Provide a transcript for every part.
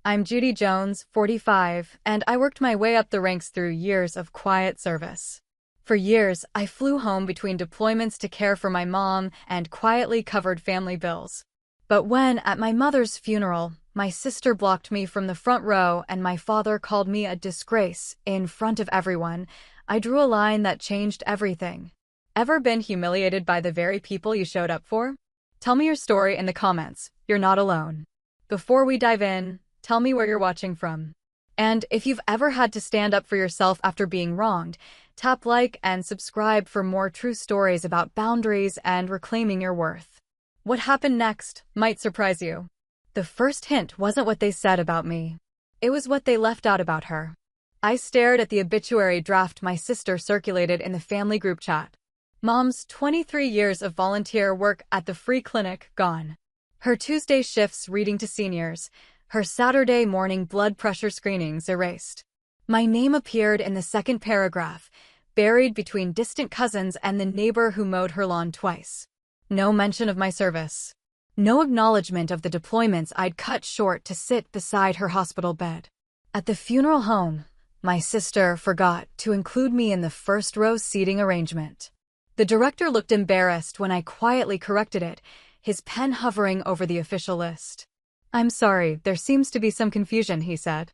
I'm Judy Jones, 45, and I worked my way up the ranks through years of quiet service. For years, I flew home between deployments to care for my mom and quietly covered family bills. But when, at my mother's funeral, my sister blocked me from the front row and my father called me a disgrace in front of everyone, I drew a line that changed everything. Ever been humiliated by the very people you showed up for? Tell me your story in the comments. You're not alone. Before we dive in, tell me where you're watching from. And if you've ever had to stand up for yourself after being wronged, tap like and subscribe for more true stories about boundaries and reclaiming your worth. What happened next might surprise you. The first hint wasn't what they said about me. It was what they left out about her. I stared at the obituary draft my sister circulated in the family group chat. Mom's 23 years of volunteer work at the free clinic gone. Her Tuesday shifts reading to seniors. Her Saturday morning blood pressure screenings erased. My name appeared in the second paragraph, buried between distant cousins and the neighbor who mowed her lawn twice. No mention of my service. No acknowledgement of the deployments I'd cut short to sit beside her hospital bed. At the funeral home, my sister forgot to include me in the first row seating arrangement. The director looked embarrassed when I quietly corrected it, his pen hovering over the official list. "I'm sorry, there seems to be some confusion," he said.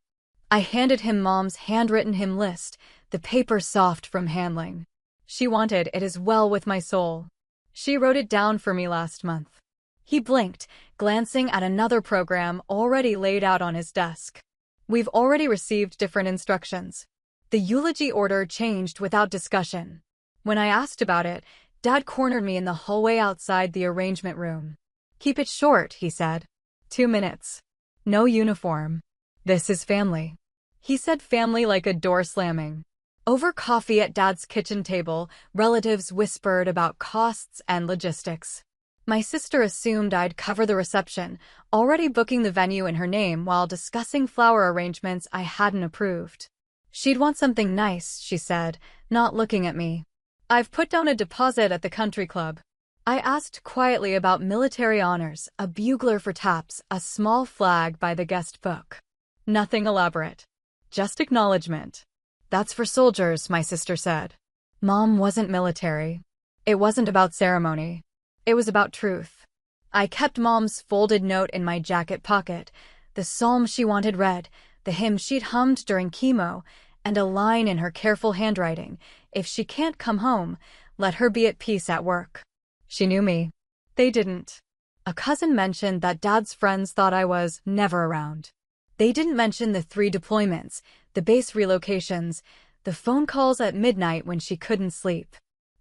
I handed him Mom's handwritten hymn list, the paper soft from handling. She wanted it as well with my soul. She wrote it down for me last month. He blinked, glancing at another program already laid out on his desk. "We've already received different instructions." The eulogy order changed without discussion. When I asked about it, Dad cornered me in the hallway outside the arrangement room. "Keep it short," he said. 2 minutes. No uniform. "This is family." He said family like a door slamming. Over coffee at Dad's kitchen table, relatives whispered about costs and logistics. My sister assumed I'd cover the reception, already booking the venue in her name while discussing flower arrangements I hadn't approved. "She'd want something nice," she said, not looking at me. "I've put down a deposit at the country club." I asked quietly about military honors, a bugler for taps, a small flag by the guest book. Nothing elaborate. Just acknowledgement. "That's for soldiers," my sister said. Mom wasn't military. It wasn't about ceremony. It was about truth. I kept Mom's folded note in my jacket pocket, the psalm she wanted read, the hymn she'd hummed during chemo, and a line in her careful handwriting: "If she can't come home, let her be at peace at work." She knew me. They didn't. A cousin mentioned that Dad's friends thought I was never around. They didn't mention the 3 deployments, the base relocations, the phone calls at midnight when she couldn't sleep.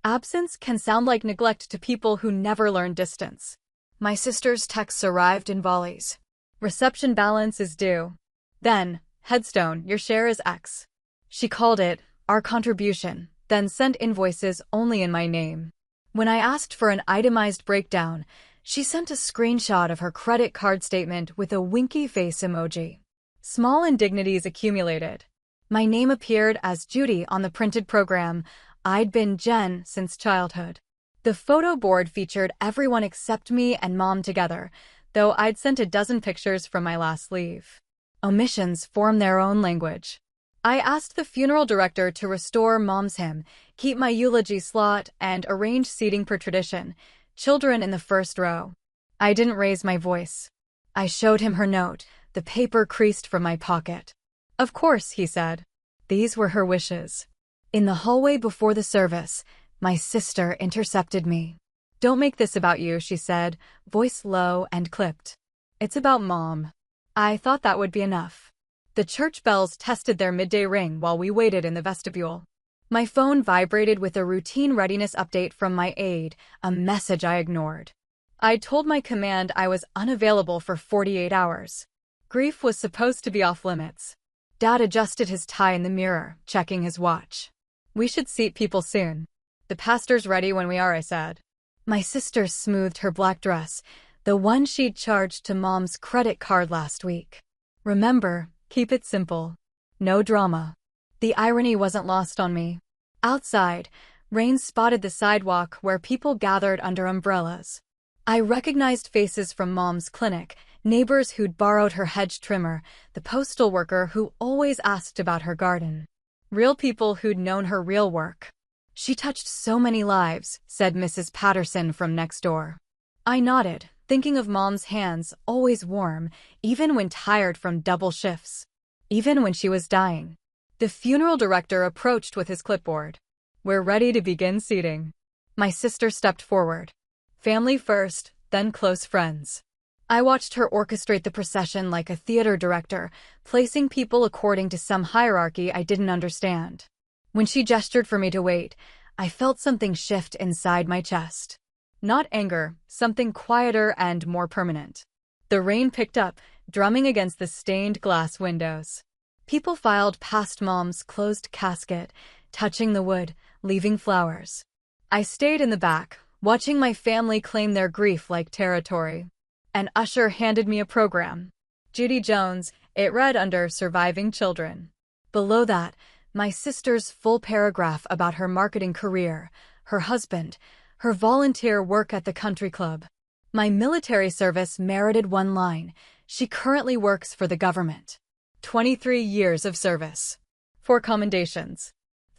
Absence can sound like neglect to people who never learn distance. My sister's texts arrived in volleys. "Reception balance is due." Then, "Headstone, your share is X." She called it our contribution, then sent invoices only in my name. When I asked for an itemized breakdown, she sent a screenshot of her credit card statement with a winky face emoji. Small indignities accumulated. My name appeared as Judy on the printed program. I'd been Jen since childhood. The photo board featured everyone except me and Mom together, though I'd sent a dozen pictures from my last leave. Omissions form their own language. I asked the funeral director to restore Mom's hymn, keep my eulogy slot, and arrange seating per tradition, children in the first row. I didn't raise my voice. I showed him her note, the paper creased from my pocket. "Of course," he said. These were her wishes. In the hallway before the service, my sister intercepted me. "Don't make this about you," she said, voice low and clipped. "It's about Mom." I thought that would be enough. The church bells tested their midday ring while we waited in the vestibule. My phone vibrated with a routine readiness update from my aide, a message I ignored. I'd told my command I was unavailable for 48 hours. Grief was supposed to be off limits. Dad adjusted his tie in the mirror, checking his watch. "We should seat people soon." "The pastor's ready when we are," I said. My sister smoothed her black dress, the one she'd charged to Mom's credit card last week. "Remember, keep it simple. No drama." The irony wasn't lost on me. Outside, rain spotted the sidewalk where people gathered under umbrellas. I recognized faces from Mom's clinic, Neighbors who'd borrowed her hedge trimmer, the postal worker who always asked about her garden. Real people who'd known her real work. "She touched so many lives," said Mrs. Patterson from next door. I nodded, thinking of Mom's hands, always warm, even when tired from double shifts. Even when she was dying. The funeral director approached with his clipboard. "We're ready to begin seating." My sister stepped forward. Family first, then close friends. I watched her orchestrate the procession like a theater director, placing people according to some hierarchy I didn't understand. When she gestured for me to wait, I felt something shift inside my chest. Not anger, something quieter and more permanent. The rain picked up, drumming against the stained glass windows. People filed past Mom's closed casket, touching the wood, leaving flowers. I stayed in the back, watching my family claim their grief like territory. An usher handed me a program. Judy Jones, it read under Surviving Children. Below that, my sister's full paragraph about her marketing career, her husband, her volunteer work at the country club. My military service merited one line. She currently works for the government. 23 years of service. 4 commendations.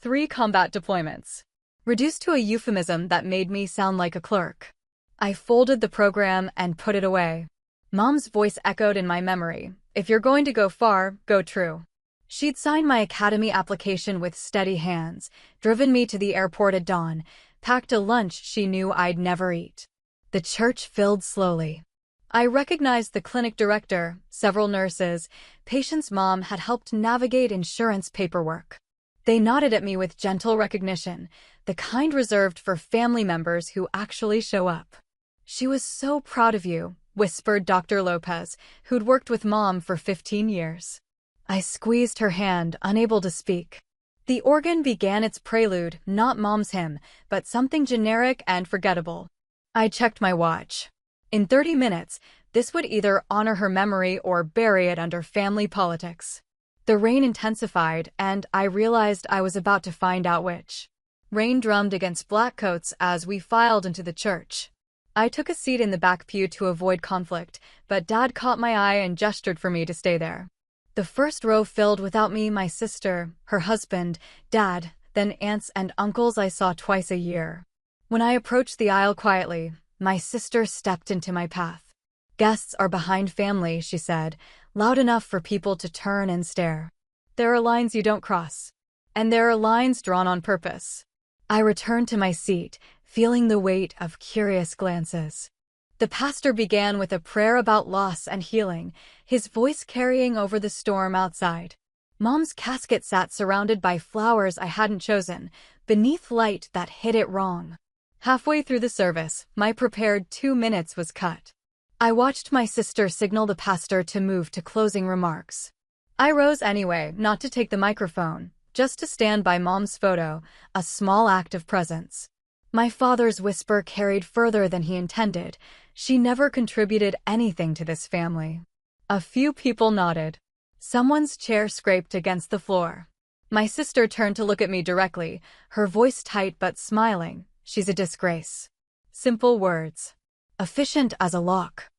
3 combat deployments. Reduced to a euphemism that made me sound like a clerk. I folded the program and put it away. Mom's voice echoed in my memory. "If you're going to go far, go true." She'd signed my academy application with steady hands, driven me to the airport at dawn, packed a lunch she knew I'd never eat. The church filled slowly. I recognized the clinic director, several nurses. Patient's mom had helped navigate insurance paperwork. They nodded at me with gentle recognition, the kind reserved for family members who actually show up. "She was so proud of you," whispered Dr. Lopez, who'd worked with Mom for 15 years. I squeezed her hand, unable to speak. The organ began its prelude, not Mom's hymn, but something generic and forgettable. I checked my watch. In 30 minutes, this would either honor her memory or bury it under family politics. The rain intensified, and I realized I was about to find out which. Rain drummed against black coats as we filed into the church. I took a seat in the back pew to avoid conflict, but Dad caught my eye and gestured for me to stay there. The first row filled without me, my sister, her husband, Dad, then aunts and uncles I saw twice a year. When I approached the aisle quietly, my sister stepped into my path. "Guests are behind family," she said, loud enough for people to turn and stare. "There are lines you don't cross. And there are lines drawn on purpose." I returned to my seat, feeling the weight of curious glances. The pastor began with a prayer about loss and healing, his voice carrying over the storm outside. Mom's casket sat surrounded by flowers I hadn't chosen, beneath light that hit it wrong. Halfway through the service, my prepared 2 minutes was cut. I watched my sister signal the pastor to move to closing remarks. I rose anyway, not to take the microphone, just to stand by Mom's photo, a small act of presence. My father's whisper carried further than he intended. "She never contributed anything to this family." A few people nodded. Someone's chair scraped against the floor. My sister turned to look at me directly, her voice tight but smiling. "She's a disgrace." Simple words. Efficient as a lock.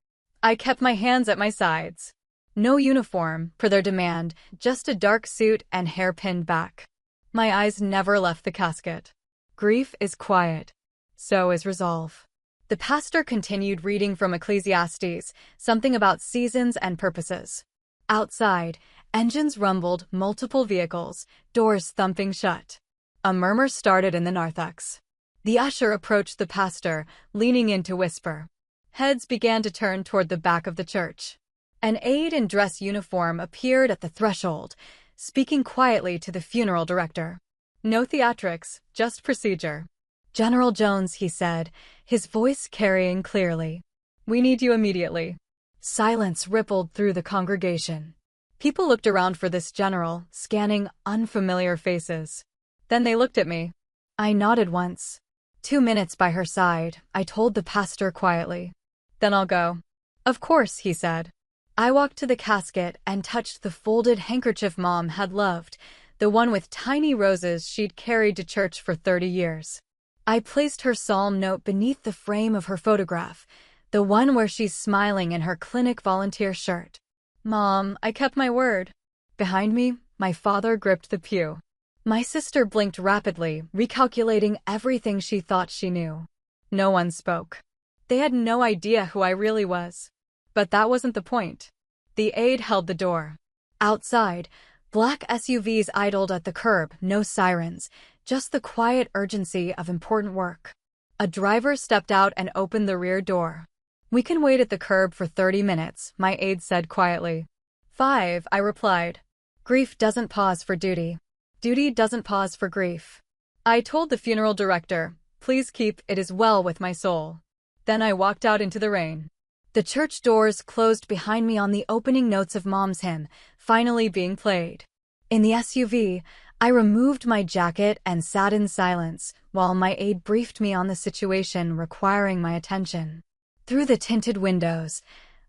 I kept my hands at my sides. No uniform, per their demand, just a dark suit and hair pinned back. My eyes never left the casket. Grief is quiet. So is resolve. The pastor continued reading from Ecclesiastes, something about seasons and purposes. Outside, engines rumbled, multiple vehicles, doors thumping shut. A murmur started in the narthex. The usher approached the pastor, leaning in to whisper. Heads began to turn toward the back of the church. An aide in dress uniform appeared at the threshold, speaking quietly to the funeral director. "No theatrics, just procedure." "General Jones," he said, his voice carrying clearly. "We need you immediately." Silence rippled through the congregation. People looked around for this general, scanning unfamiliar faces. Then they looked at me. I nodded once. 2 minutes by her side, I told the pastor quietly. "Then I'll go." "Of course," he said. I walked to the casket and touched the folded handkerchief Mom had loved, the one with tiny roses she'd carried to church for 30 years. I placed her psalm note beneath the frame of her photograph, The one where she's smiling in her clinic volunteer shirt. Mom, I kept my word. Behind me, my father gripped the pew. My sister blinked rapidly, recalculating everything she thought she knew. No one spoke. They had no idea who I really was. But that wasn't the point. The aide held the door. Outside, black SUVs idled at the curb, no sirens, just the quiet urgency of important work. A driver stepped out and opened the rear door. "We can wait at the curb for 30 minutes, my aide said quietly. 5, I replied. Grief doesn't pause for duty. Duty doesn't pause for grief. I told the funeral director, please keep "It Is Well With My Soul." Then I walked out into the rain. The church doors closed behind me on the opening notes of Mom's hymn, finally being played. In the SUV, I removed my jacket and sat in silence while my aide briefed me on the situation requiring my attention. Through the tinted windows,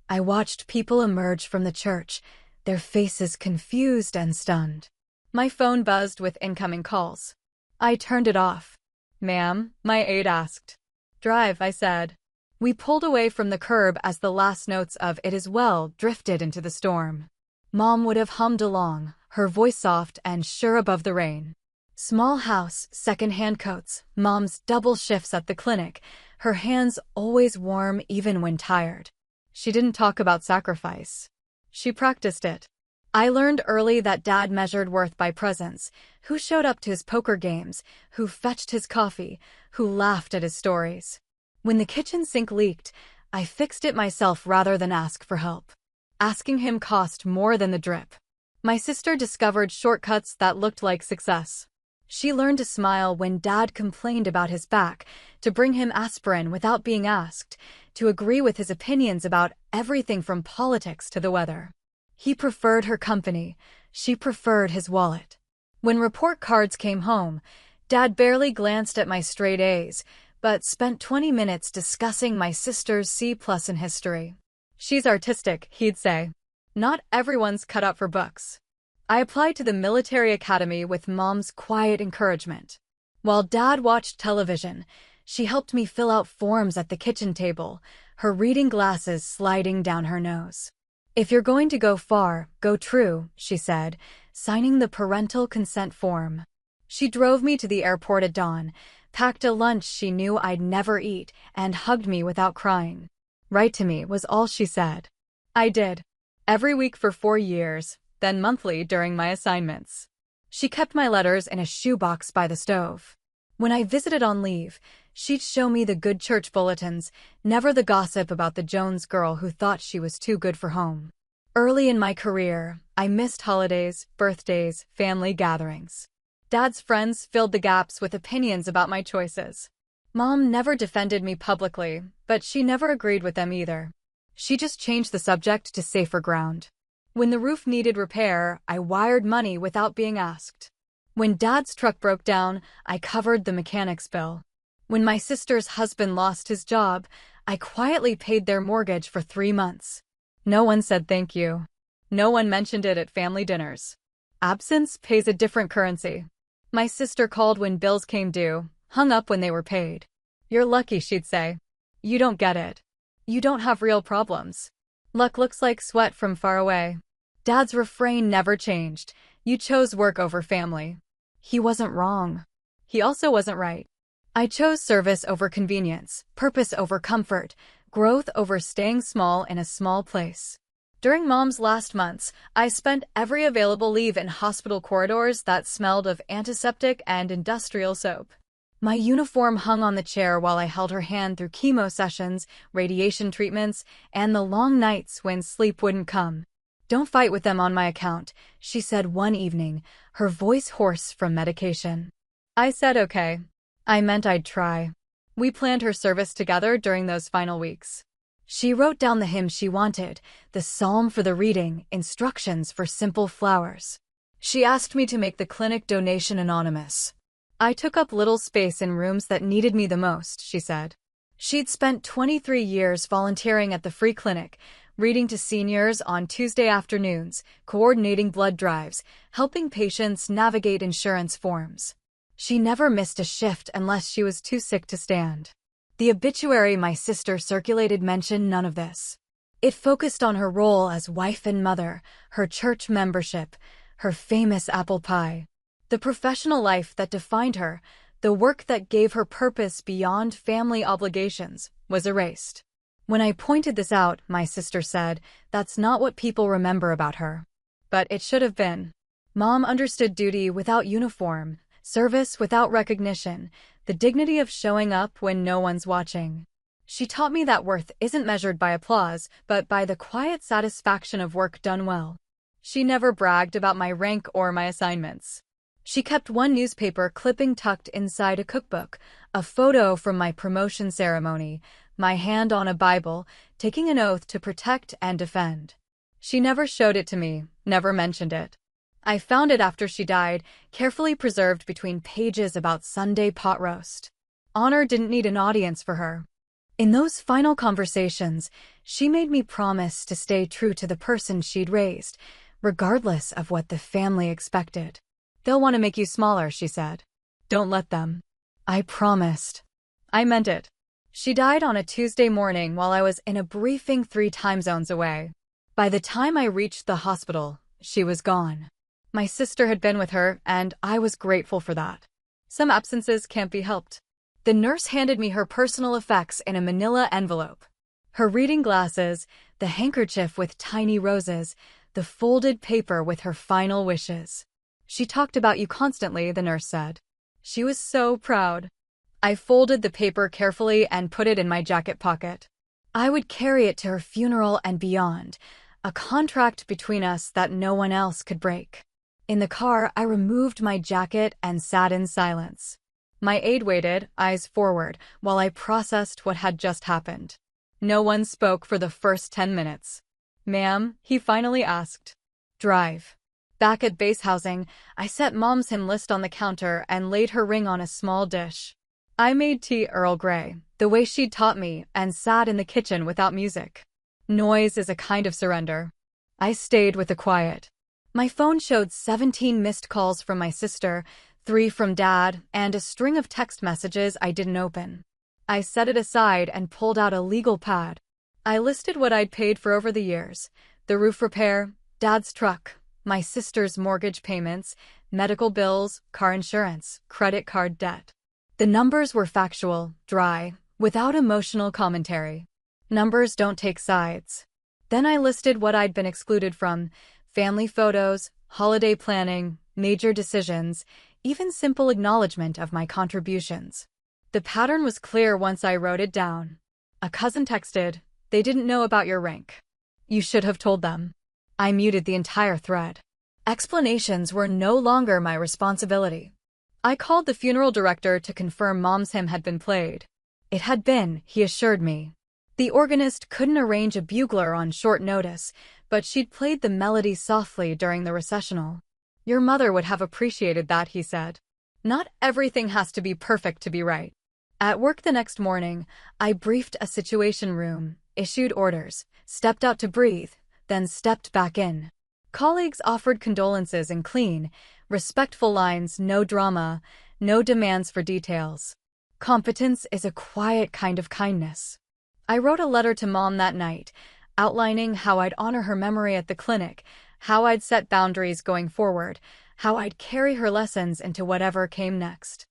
I watched people emerge from the church, their faces confused and stunned. My phone buzzed with incoming calls. I turned it off. "Ma'am?" my aide asked. "Drive," I said. We pulled away from the curb as the last notes of "It Is Well" drifted into the storm. Mom would have hummed along, her voice soft and sure above the rain. Small house, second-hand coats, Mom's double shifts at the clinic, her hands always warm even when tired. She didn't talk about sacrifice. She practiced it. I learned early that Dad measured worth by presence, who showed up to his poker games, who fetched his coffee, who laughed at his stories. When the kitchen sink leaked, I fixed it myself rather than ask for help. Asking him cost more than the drip. My sister discovered shortcuts that looked like success. She learned to smile when Dad complained about his back, to bring him aspirin without being asked, to agree with his opinions about everything from politics to the weather. He preferred her company. She preferred his wallet. When report cards came home, Dad barely glanced at my straight A's, but spent 20 minutes discussing my sister's C+ in history. "She's artistic," he'd say. "Not everyone's cut out for books." I applied to the military academy with Mom's quiet encouragement. While Dad watched television, she helped me fill out forms at the kitchen table, her reading glasses sliding down her nose. "If you're going to go far, go true," she said, signing the parental consent form. She drove me to the airport at dawn, packed a lunch she knew I'd never eat, and hugged me without crying. "Write to me," was all she said. I did. Every week for 4 years, then monthly during my assignments. She kept my letters in a shoebox by the stove. When I visited on leave, she'd show me the good church bulletins, never the gossip about the Jones girl who thought she was too good for home. Early in my career, I missed holidays, birthdays, family gatherings. Dad's friends filled the gaps with opinions about my choices. Mom never defended me publicly, but she never agreed with them either. She just changed the subject to safer ground. When the roof needed repair, I wired money without being asked. When Dad's truck broke down, I covered the mechanic's bill. When my sister's husband lost his job, I quietly paid their mortgage for 3 months. No one said thank you. No one mentioned it at family dinners. Absence pays a different currency. My sister called when bills came due, hung up when they were paid. "You're lucky," she'd say. "You don't get it. You don't have real problems. Luck looks like sweat from far away." Dad's refrain never changed. You chose work over family. He wasn't wrong. He also wasn't right. I chose service over convenience, purpose over comfort, growth over staying small in a small place. During Mom's last months, I spent every available leave in hospital corridors that smelled of antiseptic and industrial soap. My uniform hung on the chair while I held her hand through chemo sessions, radiation treatments, and the long nights when sleep wouldn't come. "Don't fight with them on my account," she said one evening, her voice hoarse from medication. I said okay. I meant I'd try. We planned her service together during those final weeks. She wrote down the hymn she wanted, the psalm for the reading, instructions for simple flowers. She asked me to make the clinic donation anonymous. "I took up little space in rooms that needed me the most," she said. She'd spent 23 years volunteering at the free clinic, reading to seniors on Tuesday afternoons, coordinating blood drives, helping patients navigate insurance forms. She never missed a shift unless she was too sick to stand. The obituary my sister circulated mentioned none of this. It focused on her role as wife and mother, her church membership, her famous apple pie. The professional life that defined her, the work that gave her purpose beyond family obligations, was erased. When I pointed this out, my sister said, "That's not what people remember about her." But it should have been. Mom understood duty without uniform, service without recognition, the dignity of showing up when no one's watching. She taught me that worth isn't measured by applause, but by the quiet satisfaction of work done well. She never bragged about my rank or my assignments. She kept one newspaper clipping tucked inside a cookbook, a photo from my promotion ceremony, my hand on a Bible, taking an oath to protect and defend. She never showed it to me, never mentioned it. I found it after she died, carefully preserved between pages about Sunday pot roast. Honor didn't need an audience for her. In those final conversations, she made me promise to stay true to the person she'd raised, regardless of what the family expected. "They'll want to make you smaller," she said. "Don't let them." I promised. I meant it. She died on a Tuesday morning while I was in a briefing 3 time zones away. By the time I reached the hospital, she was gone. My sister had been with her, and I was grateful for that. Some absences can't be helped. The nurse handed me her personal effects in a manila envelope. Her reading glasses, the handkerchief with tiny roses, the folded paper with her final wishes. "She talked about you constantly," the nurse said. She was so proud. I folded the paper carefully and put it in my jacket pocket. I would carry it to her funeral and beyond, a contract between us that no one else could break. In the car, I removed my jacket and sat in silence. My aide waited, eyes forward, while I processed what had just happened. No one spoke for the first 10 minutes. "Ma'am," he finally asked. "Drive." Back at base housing, I set Mom's hymn list on the counter and laid her ring on a small dish. I made tea Earl Grey, the way she'd taught me, and sat in the kitchen without music. Noise is a kind of surrender. I stayed with the quiet. My phone showed 17 missed calls from my sister, 3 from Dad, and a string of text messages I didn't open. I set it aside and pulled out a legal pad. I listed what I'd paid for over the years: the roof repair, Dad's truck, my sister's mortgage payments, medical bills, car insurance, credit card debt. The numbers were factual, dry, without emotional commentary. Numbers don't take sides. Then I listed what I'd been excluded from: family photos, holiday planning, major decisions, even simple acknowledgement of my contributions. The pattern was clear once I wrote it down. A cousin texted, "They didn't know about your rank. You should have told them." I muted the entire thread. Explanations were no longer my responsibility. I called the funeral director to confirm Mom's hymn had been played. It had been, he assured me. The organist couldn't arrange a bugler on short notice, but she'd played the melody softly during the recessional. "Your mother would have appreciated that," he said. Not everything has to be perfect to be right. At work the next morning, I briefed a situation room, issued orders, stepped out to breathe, then stepped back in. Colleagues offered condolences in clean, respectful lines, no drama, no demands for details. Competence is a quiet kind of kindness. I wrote a letter to Mom that night, outlining how I'd honor her memory at the clinic, how I'd set boundaries going forward, how I'd carry her lessons into whatever came next.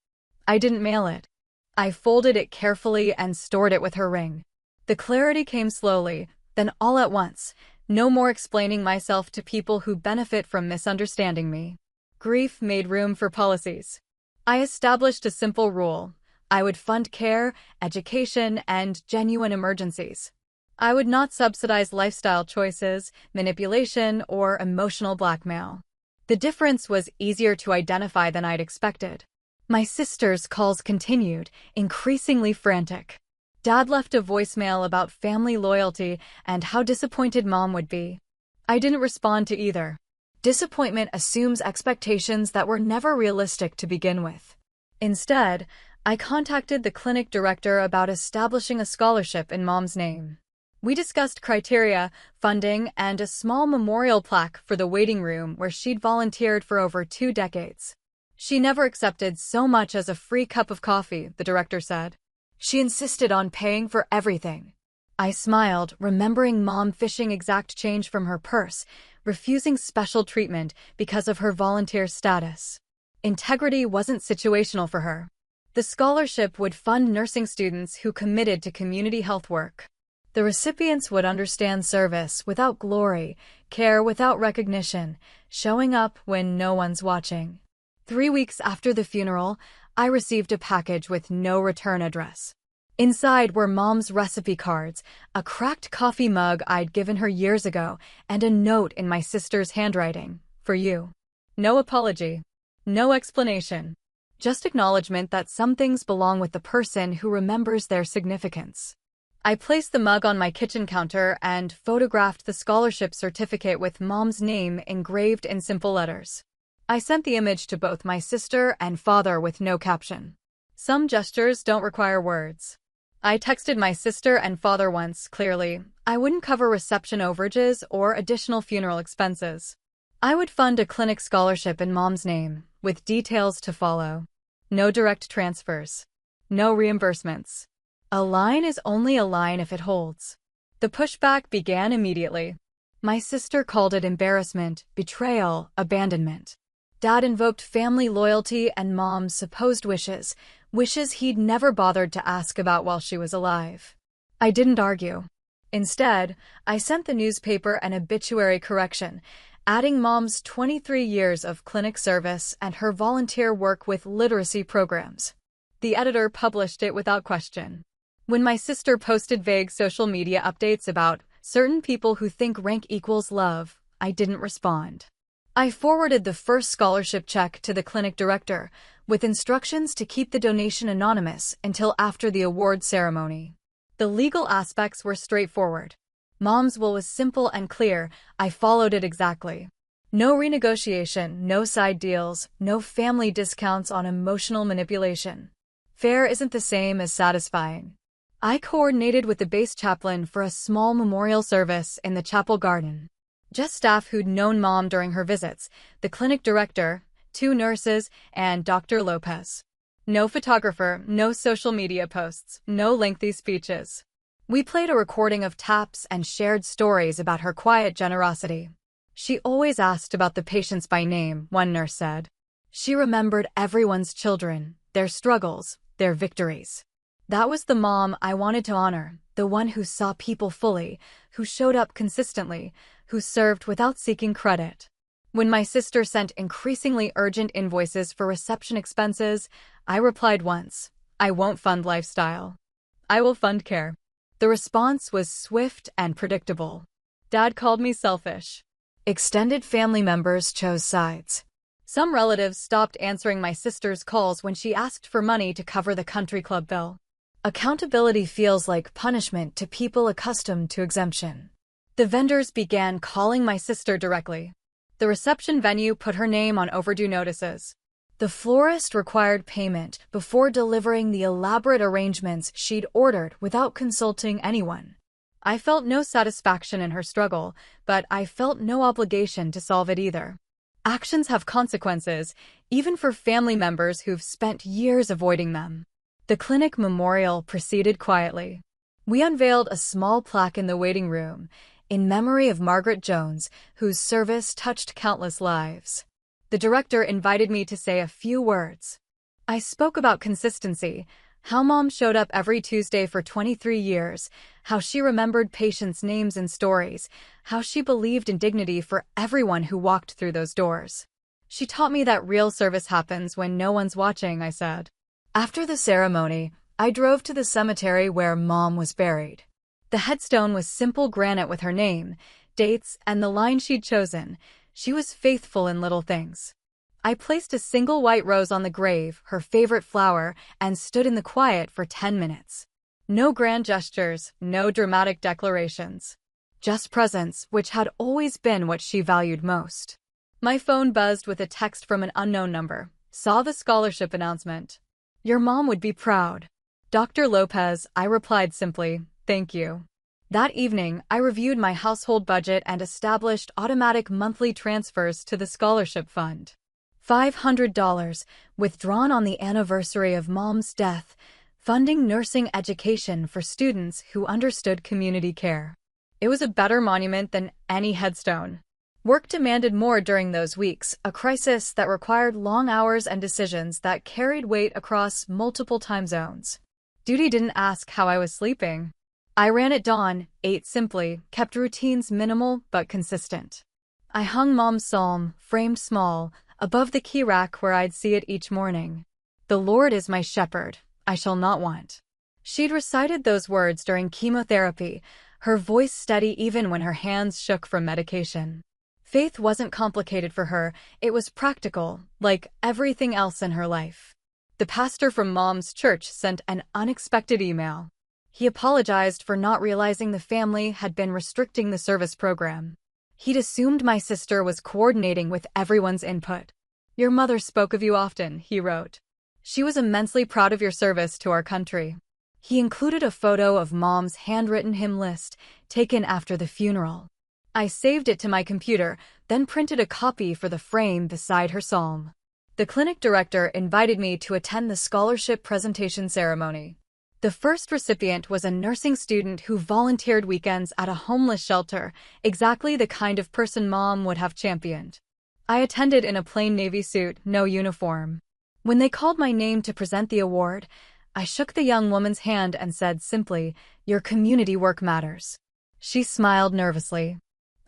I didn't mail it. I folded it carefully and stored it with her ring. The clarity came slowly, then all at once. No more explaining myself to people who benefit from misunderstanding me. Grief made room for policies. I established a simple rule. I would fund care, education, and genuine emergencies. I would not subsidize lifestyle choices, manipulation, or emotional blackmail. The difference was easier to identify than I'd expected. My sister's calls continued, increasingly frantic. Dad left a voicemail about family loyalty and how disappointed Mom would be. I didn't respond to either. Disappointment assumes expectations that were never realistic to begin with. Instead, I contacted the clinic director about establishing a scholarship in Mom's name. We discussed criteria, funding, and a small memorial plaque for the waiting room where she'd volunteered for over 2 decades. She never accepted so much as a free cup of coffee, the director said. She insisted on paying for everything. I smiled, remembering Mom fishing exact change from her purse, refusing special treatment because of her volunteer status. Integrity wasn't situational for her. The scholarship would fund nursing students who committed to community health work. The recipients would understand service without glory, care without recognition, showing up when no one's watching. 3 weeks after the funeral, I received a package with no return address. Inside were Mom's recipe cards, a cracked coffee mug I'd given her years ago, and a note in my sister's handwriting, "For you." No apology. No explanation. Just acknowledgement that some things belong with the person who remembers their significance. I placed the mug on my kitchen counter and photographed the scholarship certificate with Mom's name engraved in simple letters. I sent the image to both my sister and father with no caption. Some gestures don't require words. I texted my sister and father once, clearly. I wouldn't cover reception overages or additional funeral expenses. I would fund a clinic scholarship in Mom's name, with details to follow. No direct transfers. No reimbursements. A line is only a line if it holds. The pushback began immediately. My sister called it embarrassment, betrayal, abandonment. Dad invoked family loyalty and Mom's supposed wishes he'd never bothered to ask about while she was alive. I didn't argue. Instead, I sent the newspaper an obituary correction, adding Mom's 23 years of clinic service and her volunteer work with literacy programs. The editor published it without question. When my sister posted vague social media updates about certain people who think rank equals love, I didn't respond. I forwarded the first scholarship check to the clinic director, with instructions to keep the donation anonymous until after the award ceremony. The legal aspects were straightforward. Mom's will was simple and clear. I followed it exactly. No renegotiation, no side deals, no family discounts on emotional manipulation. Fair isn't the same as satisfying. I coordinated with the base chaplain for a small memorial service in the chapel garden. Just staff who'd known Mom during her visits, the clinic director, 2 nurses, and Dr. Lopez. No photographer, no social media posts, no lengthy speeches. We played a recording of taps and shared stories about her quiet generosity. She always asked about the patients by name, one nurse said. She remembered everyone's children, their struggles, their victories. That was the Mom I wanted to honor, the one who saw people fully, who showed up consistently, who served without seeking credit. When my sister sent increasingly urgent invoices for reception expenses, I replied once, "I won't fund lifestyle. I will fund care." The response was swift and predictable. Dad called me selfish. Extended family members chose sides. Some relatives stopped answering my sister's calls when she asked for money to cover the country club bill. Accountability feels like punishment to people accustomed to exemption. The vendors began calling my sister directly. The reception venue put her name on overdue notices. The florist required payment before delivering the elaborate arrangements she'd ordered without consulting anyone. I felt no satisfaction in her struggle, but I felt no obligation to solve it either. Actions have consequences, even for family members who've spent years avoiding them. The clinic memorial proceeded quietly. We unveiled a small plaque in the waiting room, in memory of Margaret Jones, whose service touched countless lives. The director invited me to say a few words. I spoke about consistency, how Mom showed up every Tuesday for 23 years, how she remembered patients' names and stories, how she believed in dignity for everyone who walked through those doors. She taught me that real service happens when no one's watching, I said. After the ceremony, I drove to the cemetery where Mom was buried. The headstone was simple granite with her name, dates, and the line she'd chosen. She was faithful in little things. I placed a single white rose on the grave, her favorite flower, and stood in the quiet for 10 minutes. No grand gestures, no dramatic declarations. Just presence, which had always been what she valued most. My phone buzzed with a text from an unknown number. Saw the scholarship announcement. Your mom would be proud. Dr. Lopez, I replied simply, thank you. That evening, I reviewed my household budget and established automatic monthly transfers to the scholarship fund. $500, withdrawn on the anniversary of Mom's death, funding nursing education for students who understood community care. It was a better monument than any headstone. Work demanded more during those weeks, a crisis that required long hours and decisions that carried weight across multiple time zones. Duty didn't ask how I was sleeping. I ran at dawn, ate simply, kept routines minimal but consistent. I hung Mom's psalm, framed small, above the key rack where I'd see it each morning. "The Lord is my shepherd, I shall not want." She'd recited those words during chemotherapy, her voice steady even when her hands shook from medication. Faith wasn't complicated for her, it was practical, like everything else in her life. The pastor from Mom's church sent an unexpected email. He apologized for not realizing the family had been restricting the service program. He'd assumed my sister was coordinating with everyone's input. "Your mother spoke of you often," he wrote. "She was immensely proud of your service to our country." He included a photo of Mom's handwritten hymn list, taken after the funeral. I saved it to my computer, then printed a copy for the frame beside her psalm. The clinic director invited me to attend the scholarship presentation ceremony. The first recipient was a nursing student who volunteered weekends at a homeless shelter, exactly the kind of person Mom would have championed. I attended in a plain navy suit, no uniform. When they called my name to present the award, I shook the young woman's hand and said simply, "Your community work matters." She smiled nervously.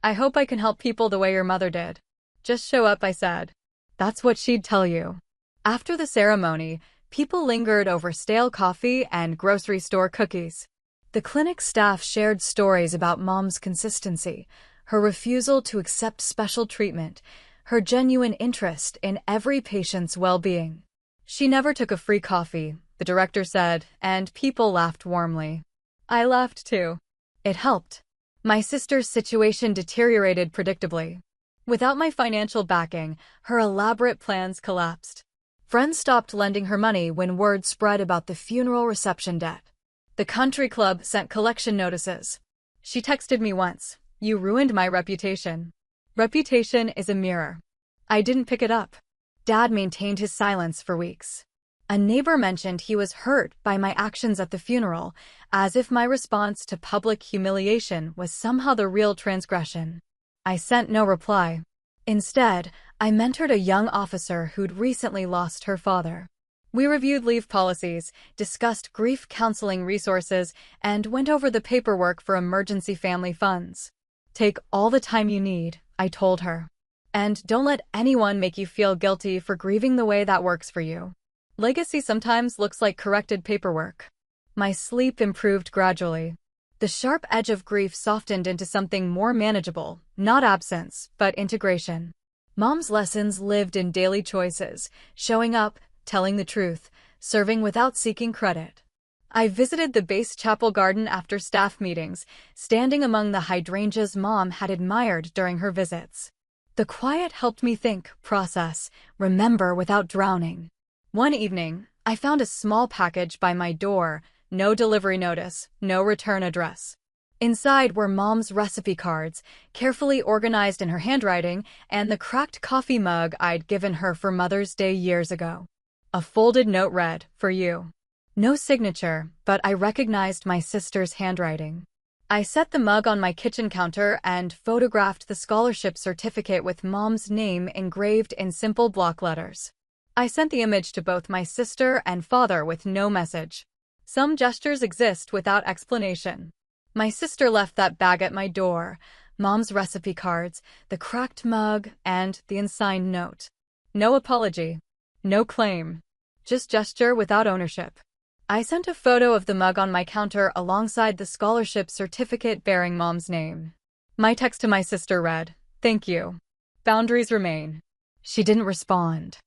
"I hope I can help people the way your mother did." "Just show up," I said. That's what she'd tell you. After the ceremony, people lingered over stale coffee and grocery store cookies. The clinic staff shared stories about Mom's consistency, her refusal to accept special treatment, her genuine interest in every patient's well-being. She never took a free coffee, the director said, and people laughed warmly. I laughed too. It helped. My sister's situation deteriorated predictably. Without my financial backing, her elaborate plans collapsed. Friends stopped lending her money when word spread about the funeral reception debt. The country club sent collection notices. She texted me once, "You ruined my reputation." Reputation is a mirror. I didn't pick it up. Dad maintained his silence for weeks. A neighbor mentioned he was hurt by my actions at the funeral, as if my response to public humiliation was somehow the real transgression. I sent no reply. Instead, I mentored a young officer who'd recently lost her father. We reviewed leave policies, discussed grief counseling resources, and went over the paperwork for emergency family funds. "Take all the time you need," I told her. "And don't let anyone make you feel guilty for grieving the way that works for you. Legacy sometimes looks like corrected paperwork." My sleep improved gradually. The sharp edge of grief softened into something more manageable, not absence, but integration. Mom's lessons lived in daily choices, showing up, telling the truth, serving without seeking credit. I visited the base chapel garden after staff meetings, standing among the hydrangeas Mom had admired during her visits. The quiet helped me think, process, remember without drowning. One evening, I found a small package by my door, no delivery notice, no return address. Inside were Mom's recipe cards, carefully organized in her handwriting, and the cracked coffee mug I'd given her for Mother's Day years ago. A folded note read, "For you." No signature, but I recognized my sister's handwriting. I set the mug on my kitchen counter and photographed the scholarship certificate with Mom's name engraved in simple block letters. I sent the image to both my sister and father with no message. Some gestures exist without explanation. My sister left that bag at my door, Mom's recipe cards, the cracked mug, and the unsigned note. No apology. No claim. Just gesture without ownership. I sent a photo of the mug on my counter alongside the scholarship certificate bearing Mom's name. My text to my sister read, "Thank you. Boundaries remain." She didn't respond.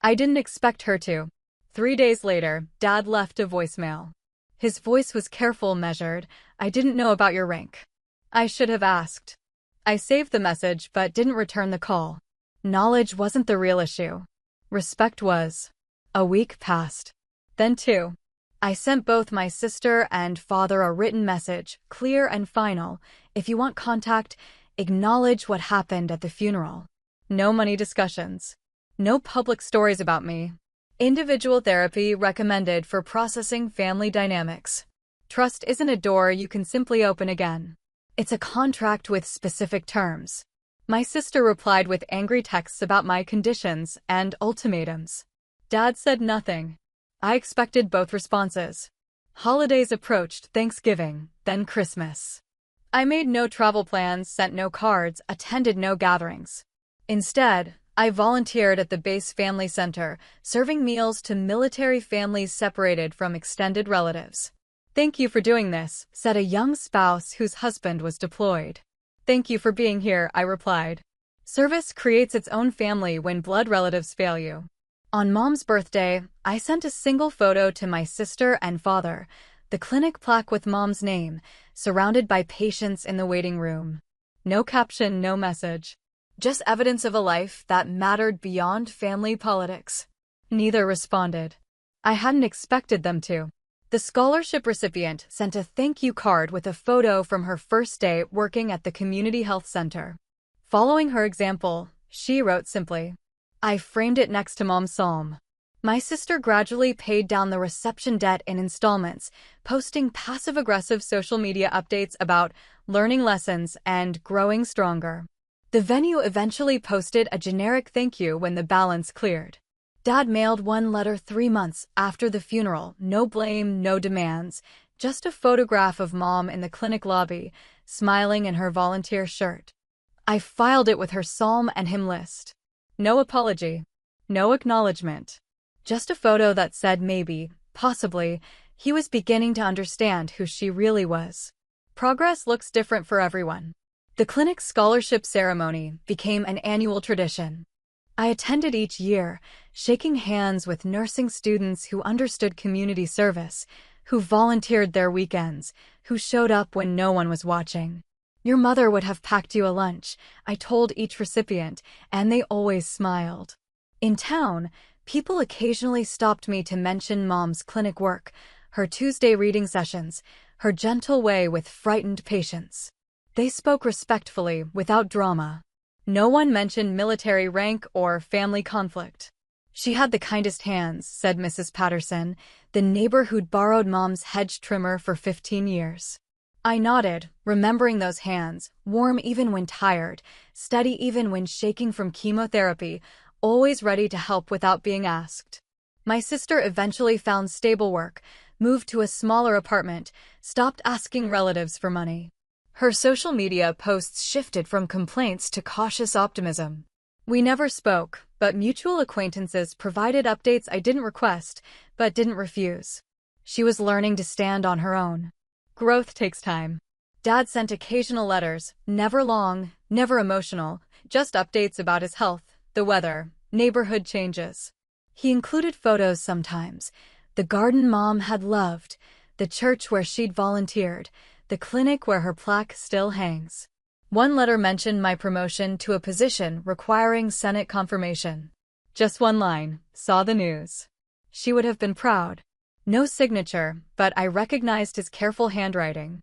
I didn't expect her to. 3 days later, Dad left a voicemail. His voice was careful, measured. "I didn't know about your rank. I should have asked." I saved the message but didn't return the call. Knowledge wasn't the real issue. Respect was. A week passed. Then 2. I sent both my sister and father a written message, clear and final. "If you want contact, acknowledge what happened at the funeral." No money discussions. No public stories about me. Individual therapy recommended for processing family dynamics. Trust isn't a door you can simply open again. It's a contract with specific terms. My sister replied with angry texts about my conditions and ultimatums. Dad said nothing. I expected both responses. Holidays approached: Thanksgiving, then Christmas. I made no travel plans, sent no cards, attended no gatherings. Instead, I volunteered at the base family center, serving meals to military families separated from extended relatives. "Thank you for doing this," said a young spouse whose husband was deployed. "Thank you for being here," I replied. Service creates its own family when blood relatives fail you. On Mom's birthday, I sent a single photo to my sister and father, the clinic plaque with Mom's name, surrounded by patients in the waiting room. No caption, no message. Just evidence of a life that mattered beyond family politics. Neither responded. I hadn't expected them to. The scholarship recipient sent a thank you card with a photo from her first day working at the community health center. Following her example, she wrote simply, "I framed it next to Mom's psalm." My sister gradually paid down the reception debt in installments, posting passive-aggressive social media updates about learning lessons and growing stronger. The venue eventually posted a generic thank you when the balance cleared. Dad mailed one letter 3 months after the funeral, no blame, no demands, just a photograph of Mom in the clinic lobby, smiling in her volunteer shirt. I filed it with her psalm and hymn list. No apology. No acknowledgement. Just a photo that said maybe, possibly, he was beginning to understand who she really was. Progress looks different for everyone. The clinic's scholarship ceremony became an annual tradition. I attended each year, shaking hands with nursing students who understood community service, who volunteered their weekends, who showed up when no one was watching. "Your mother would have packed you a lunch," I told each recipient, and they always smiled. In town, people occasionally stopped me to mention Mom's clinic work, her Tuesday reading sessions, her gentle way with frightened patients. They spoke respectfully, without drama. No one mentioned military rank or family conflict. "She had the kindest hands," said Mrs. Patterson, the neighbor who'd borrowed Mom's hedge trimmer for 15 years. I nodded, remembering those hands, warm even when tired, steady even when shaking from chemotherapy, always ready to help without being asked. My sister eventually found stable work, moved to a smaller apartment, stopped asking relatives for money. Her social media posts shifted from complaints to cautious optimism. We never spoke, but mutual acquaintances provided updates I didn't request, but didn't refuse. She was learning to stand on her own. Growth takes time. Dad sent occasional letters, never long, never emotional, just updates about his health, the weather, neighborhood changes. He included photos sometimes, the garden Mom had loved, the church where she'd volunteered, the clinic where her plaque still hangs. One letter mentioned my promotion to a position requiring Senate confirmation. Just one line, "Saw the news." She would have been proud. No signature, but I recognized his careful handwriting.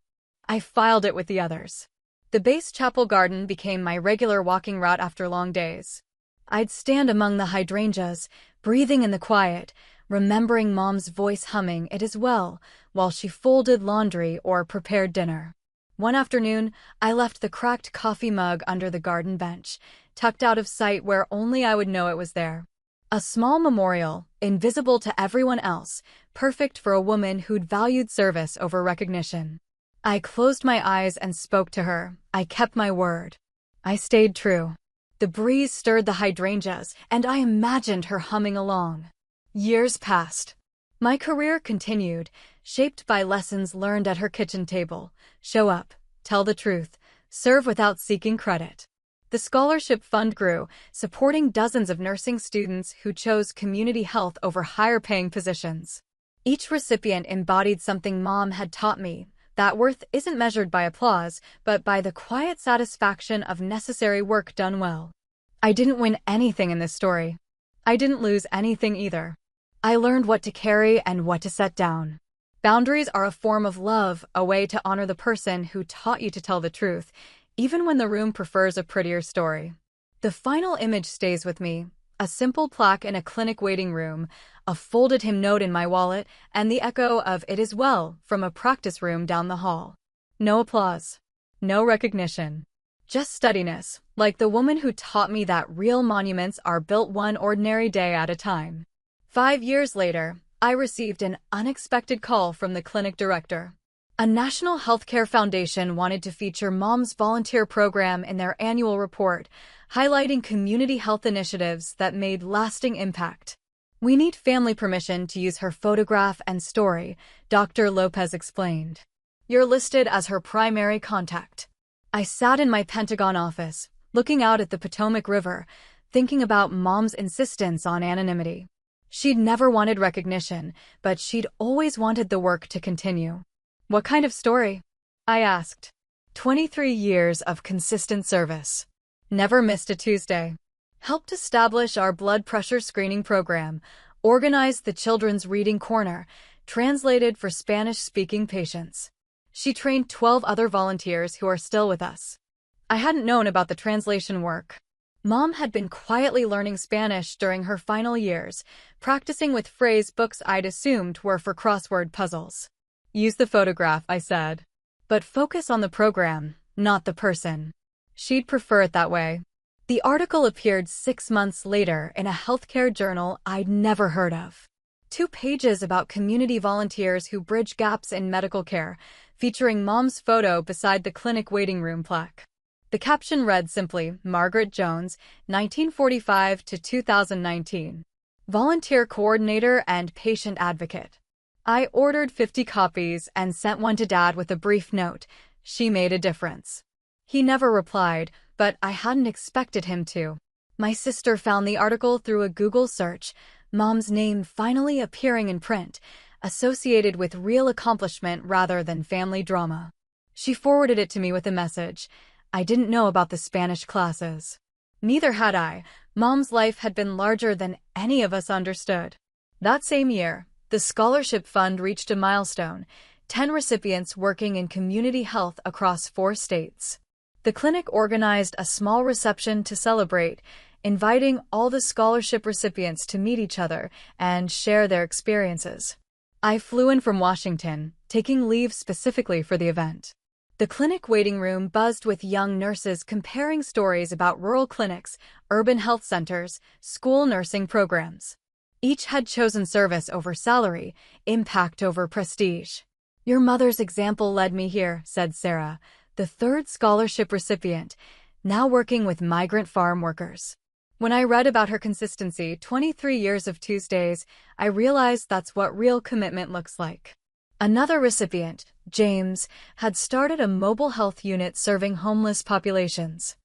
I filed it with the others. The base chapel garden became my regular walking route after long days. I'd stand among the hydrangeas, breathing in the quiet, remembering Mom's voice humming it as well, while she folded laundry or prepared dinner. One afternoon, I left the cracked coffee mug under the garden bench, tucked out of sight where only I would know it was there. A small memorial, invisible to everyone else, perfect for a woman who'd valued service over recognition. I closed my eyes and spoke to her. I kept my word. I stayed true. The breeze stirred the hydrangeas, and I imagined her humming along. Years passed. My career continued, shaped by lessons learned at her kitchen table. Show up, tell the truth, serve without seeking credit. The scholarship fund grew, supporting dozens of nursing students who chose community health over higher-paying positions. Each recipient embodied something Mom had taught me, that worth isn't measured by applause, but by the quiet satisfaction of necessary work done well. I didn't win anything in this story. I didn't lose anything either. I learned what to carry and what to set down. Boundaries are a form of love, a way to honor the person who taught you to tell the truth, even when the room prefers a prettier story. The final image stays with me, A simple plaque in a clinic waiting room, a folded hymn note in my wallet, and the echo of "It is well" from a practice room down the hall. No applause. No recognition. Just steadiness, like the woman who taught me that real monuments are built one ordinary day at a time. 5 years later, I received an unexpected call from the clinic director. A national healthcare foundation wanted to feature Mom's volunteer program in their annual report, highlighting community health initiatives that made lasting impact. "We need family permission to use her photograph and story," Dr. Lopez explained. "You're listed as her primary contact." I sat in my Pentagon office, looking out at the Potomac River, thinking about Mom's insistence on anonymity. She'd never wanted recognition, but she'd always wanted the work to continue. "What kind of story?" I asked. 23 years of consistent service. Never missed a Tuesday. Helped establish our blood pressure screening program, organized the Children's Reading Corner, translated for Spanish-speaking patients. She trained 12 other volunteers who are still with us. I hadn't known about the translation work. Mom had been quietly learning Spanish during her final years, practicing with phrase books I'd assumed were for crossword puzzles. "Use the photograph," I said. "But focus on the program, not the person." She'd prefer it that way. The article appeared 6 months later in a healthcare journal I'd never heard of. 2 pages about community volunteers who bridge gaps in medical care, featuring Mom's photo beside the clinic waiting room plaque. The caption read simply, "Margaret Jones, 1945 to 2019. Volunteer coordinator and patient advocate." I ordered 50 copies and sent one to Dad with a brief note. "She made a difference." He never replied, but I hadn't expected him to. My sister found the article through a Google search, Mom's name finally appearing in print, associated with real accomplishment rather than family drama. She forwarded it to me with a message. I didn't know about the Spanish classes. Neither had I. Mom's life had been larger than any of us understood. That same year, the scholarship fund reached a milestone, 10 recipients working in community health across 4 states. The clinic organized a small reception to celebrate, inviting all the scholarship recipients to meet each other and share their experiences. I flew in from Washington, taking leave specifically for the event. The clinic waiting room buzzed with young nurses comparing stories about rural clinics, urban health centers, school nursing programs. Each had chosen service over salary, impact over prestige. "Your mother's example led me here," said Sarah, the 3rd scholarship recipient, now working with migrant farm workers. When I read about her consistency, 23 years of Tuesdays, I realized that's what real commitment looks like. Another recipient, James, had started a mobile health unit serving homeless populations.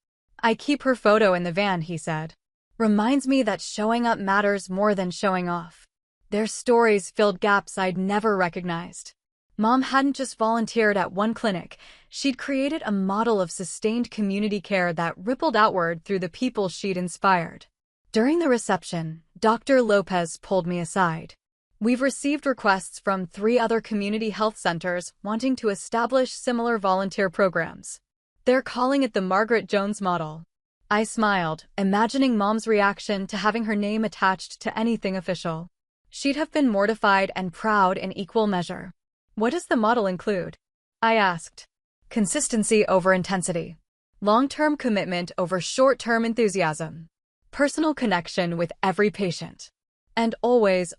"I keep her photo in the van," he said. "Reminds me that showing up matters more than showing off." Their stories filled gaps I'd never recognized. Mom hadn't just volunteered at one clinic, she'd created a model of sustained community care that rippled outward through the people she'd inspired. During the reception, Dr. Lopez pulled me aside. "We've received requests from 3 other community health centers wanting to establish similar volunteer programs. They're calling it the Margaret Jones model." I smiled, imagining Mom's reaction to having her name attached to anything official. She'd have been mortified and proud in equal measure. "What does the model include?" I asked. "Consistency over intensity. Long-term commitment over short-term enthusiasm. Personal connection with every patient. And always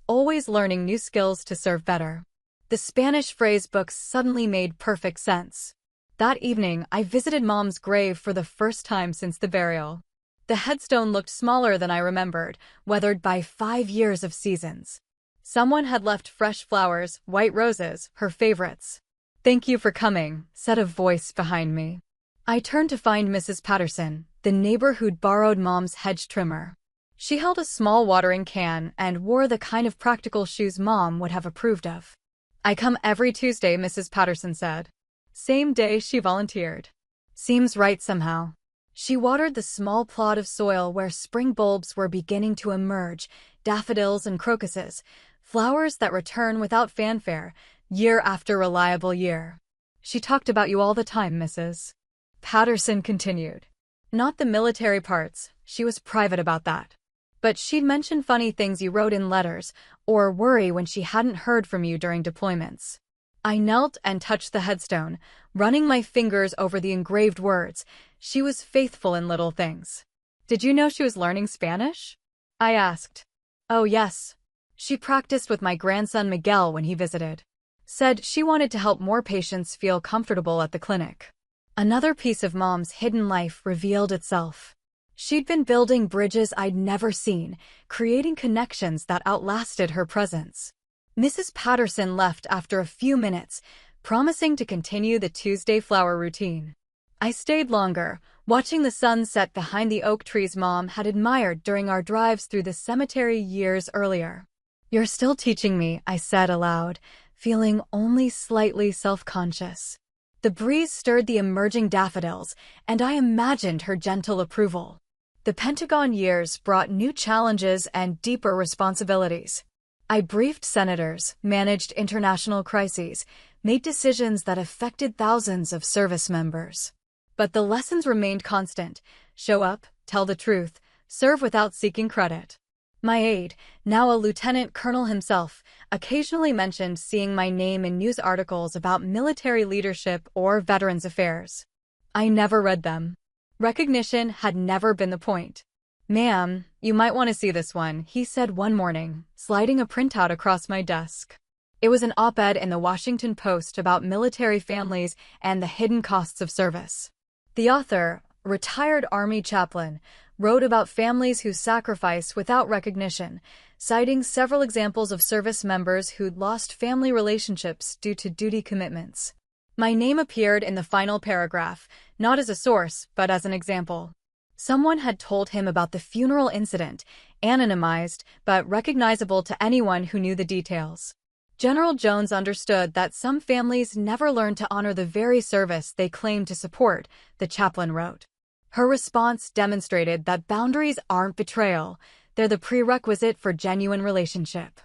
learning new skills to serve better." The Spanish phrase books suddenly made perfect sense. That evening, I visited Mom's grave for the first time since the burial. The headstone looked smaller than I remembered, weathered by 5 years of seasons. Someone had left fresh flowers, white roses, her favorites. "Thank you for coming," said a voice behind me. I turned to find Mrs. Patterson, the neighbor who'd borrowed Mom's hedge trimmer. She held a small watering can and wore the kind of practical shoes Mom would have approved of. "I come every Tuesday," Mrs. Patterson said. Same day she volunteered. Seems right somehow. She watered the small plot of soil where spring bulbs were beginning to emerge, daffodils and crocuses, flowers that return without fanfare, year after reliable year. "She talked about you all the time, Mrs. Patterson continued. Not the military parts, she was private about that. But she'd mention funny things you wrote in letters, or worry when she hadn't heard from you during deployments. I knelt and touched the headstone, running my fingers over the engraved words. She was faithful in little things. Did you know she was learning Spanish? I asked. Oh, yes. She practiced with my grandson Miguel when he visited. Said she wanted to help more patients feel comfortable at the clinic. Another piece of Mom's hidden life revealed itself. She'd been building bridges I'd never seen, creating connections that outlasted her presence. Mrs. Patterson left after a few minutes, promising to continue the Tuesday flower routine. I stayed longer, watching the sun set behind the oak trees Mom had admired during our drives through the cemetery years earlier. You're still teaching me, I said aloud, feeling only slightly self-conscious. The breeze stirred the emerging daffodils, and I imagined her gentle approval. The Pentagon years brought new challenges and deeper responsibilities. I briefed senators, managed international crises, made decisions that affected thousands of service members. But the lessons remained constant: show up, tell the truth, serve without seeking credit. My aide, now a lieutenant colonel himself, occasionally mentioned seeing my name in news articles about military leadership or veterans affairs. I never read them. Recognition had never been the point. Ma'am, you might want to see this one, he said one morning, sliding a printout across my desk. It was an op-ed in the Washington Post about military families and the hidden costs of service. The author, a retired Army chaplain, wrote about families who sacrifice without recognition, citing several examples of service members who'd lost family relationships due to duty commitments. My name appeared in the final paragraph, not as a source, but as an example. Someone had told him about the funeral incident, anonymized but recognizable to anyone who knew the details. General Jones understood that some families never learn to honor the very service they claim to support, the chaplain wrote. Her response demonstrated that boundaries aren't betrayal, they're the prerequisite for genuine relationship.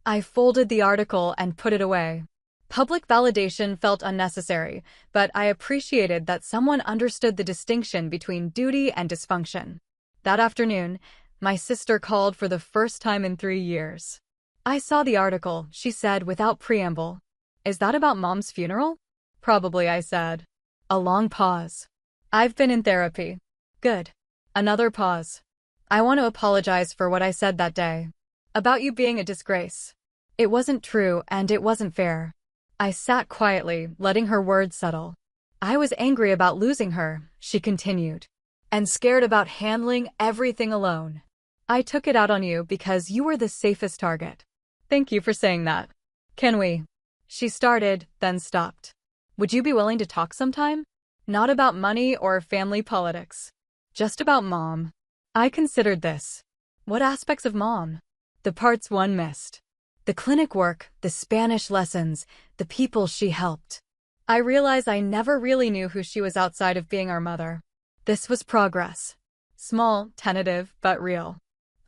I folded the article and put it away. Public validation felt unnecessary, but I appreciated that someone understood the distinction between duty and dysfunction. That afternoon, my sister called for the first time in 3 years. I saw the article, she said without preamble. Is that about Mom's funeral? Probably, I said. A long pause. I've been in therapy. Good. Another pause. I want to apologize for what I said that day. About you being a disgrace. It wasn't true and it wasn't fair. I sat quietly, letting her words settle. I was angry about losing her, she continued, and scared about handling everything alone. I took it out on you because you were the safest target. Thank you for saying that. Can we? She started, then stopped. Would you be willing to talk sometime? Not about money or family politics. Just about Mom. I considered this. What aspects of Mom? The parts one missed. The clinic work, the Spanish lessons, the people she helped. I realized I never really knew who she was outside of being our mother. This was progress. Small, tentative, but real.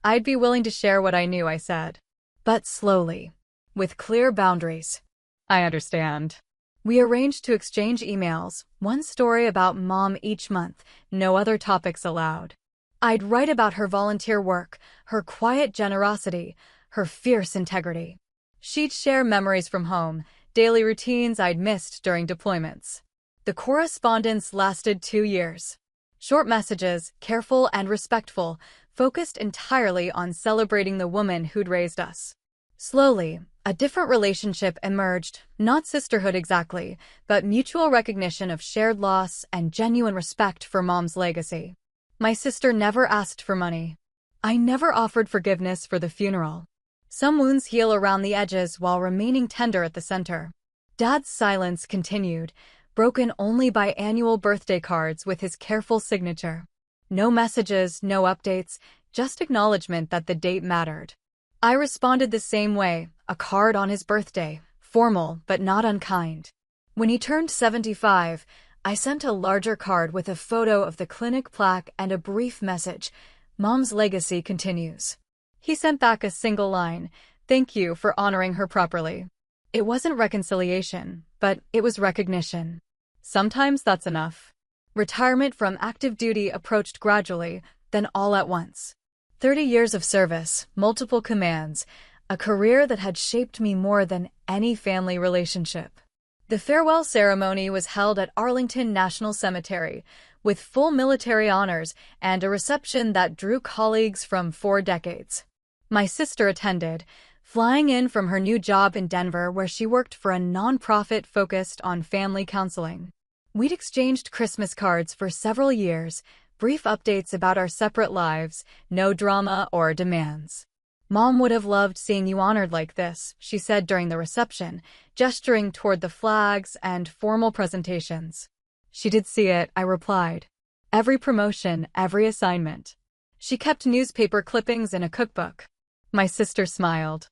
I'd be willing to share what I knew, I said. But slowly. With clear boundaries. I understand. We arranged to exchange emails, one story about Mom each month, no other topics allowed. I'd write about her volunteer work, her quiet generosity, her fierce integrity. She'd share memories from home, daily routines I'd missed during deployments. The correspondence lasted 2 years. Short messages, careful and respectful, focused entirely on celebrating the woman who'd raised us. Slowly, a different relationship emerged, not sisterhood exactly, but mutual recognition of shared loss and genuine respect for Mom's legacy. My sister never asked for money. I never offered forgiveness for the funeral. Some wounds heal around the edges while remaining tender at the center. Dad's silence continued, broken only by annual birthday cards with his careful signature. No messages, no updates, just acknowledgement that the date mattered. I responded the same way, a card on his birthday, formal but not unkind. When he turned 75, I sent a larger card with a photo of the clinic plaque and a brief message, "Mom's legacy continues." He sent back a single line, "Thank you for honoring her properly." It wasn't reconciliation, but it was recognition. Sometimes that's enough. Retirement from active duty approached gradually, then all at once. 30 years of service, multiple commands, a career that had shaped me more than any family relationship. The farewell ceremony was held at Arlington National Cemetery, with full military honors and a reception that drew colleagues from 4 decades. My sister attended, flying in from her new job in Denver where she worked for a nonprofit focused on family counseling. We'd exchanged Christmas cards for several years, brief updates about our separate lives, no drama or demands. "Mom would have loved seeing you honored like this," she said during the reception, gesturing toward the flags and formal presentations. "She did see it," I replied. "Every promotion, every assignment." She kept newspaper clippings in a cookbook. My sister smiled.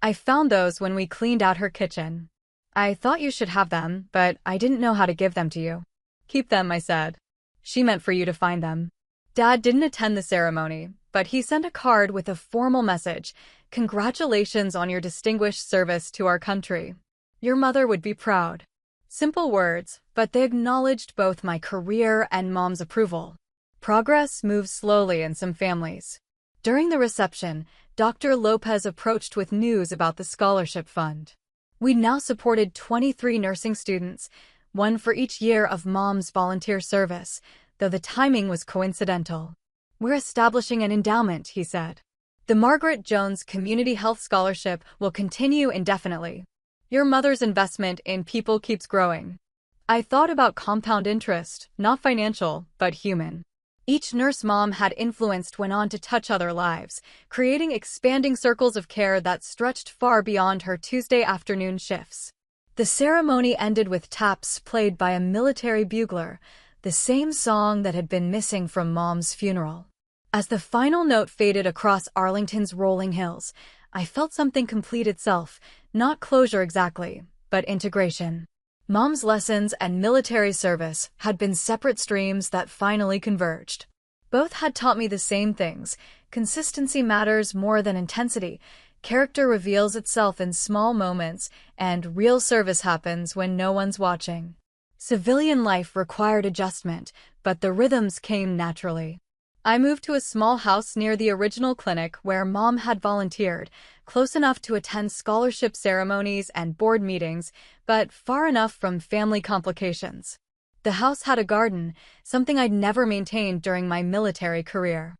"I found those when we cleaned out her kitchen. I thought you should have them, but I didn't know how to give them to you." "Keep them," I said. "She meant for you to find them." Dad didn't attend the ceremony, but he sent a card with a formal message. "Congratulations on your distinguished service to our country. Your mother would be proud." Simple words, but they acknowledged both my career and Mom's approval. Progress moves slowly in some families. During the reception, Dr. Lopez approached with news about the scholarship fund. We now supported 23 nursing students, one for each year of Mom's volunteer service, though the timing was coincidental. "We're establishing an endowment," he said. "The Margaret Jones Community Health Scholarship will continue indefinitely. Your mother's investment in people keeps growing." I thought about compound interest, not financial, but human. Each nurse Mom had influenced went on to touch other lives, creating expanding circles of care that stretched far beyond her Tuesday afternoon shifts. The ceremony ended with taps played by a military bugler, the same song that had been missing from Mom's funeral. As the final note faded across Arlington's rolling hills, I felt something complete itself, not closure exactly, but integration. Mom's lessons and military service had been separate streams that finally converged. Both had taught me the same things. Consistency matters more than intensity. Character reveals itself in small moments, and real service happens when no one's watching. Civilian life required adjustment, but the rhythms came naturally. I moved to a small house near the original clinic where Mom had volunteered, close enough to attend scholarship ceremonies and board meetings, but far enough from family complications. The house had a garden, something I'd never maintained during my military career.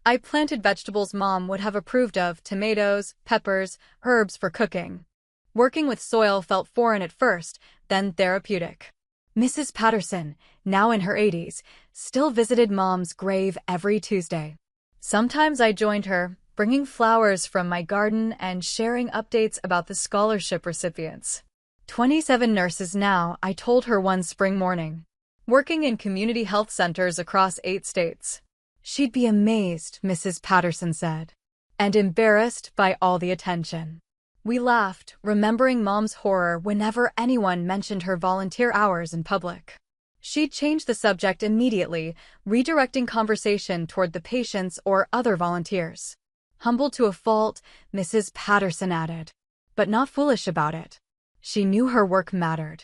I planted vegetables Mom would have approved of: tomatoes, peppers, herbs for cooking. Working with soil felt foreign at first, then therapeutic. Mrs. Patterson, now in her 80s, still visited Mom's grave every Tuesday. Sometimes I joined her, bringing flowers from my garden and sharing updates about the scholarship recipients. 27 nurses now, I told her one spring morning. Working in community health centers across 8 states. "She'd be amazed," Mrs. Patterson said, and embarrassed by all the attention. We laughed, remembering Mom's horror whenever anyone mentioned her volunteer hours in public. She'd change the subject immediately, redirecting conversation toward the patients or other volunteers. Humble to a fault, Mrs. Patterson added, but not foolish about it. She knew her work mattered.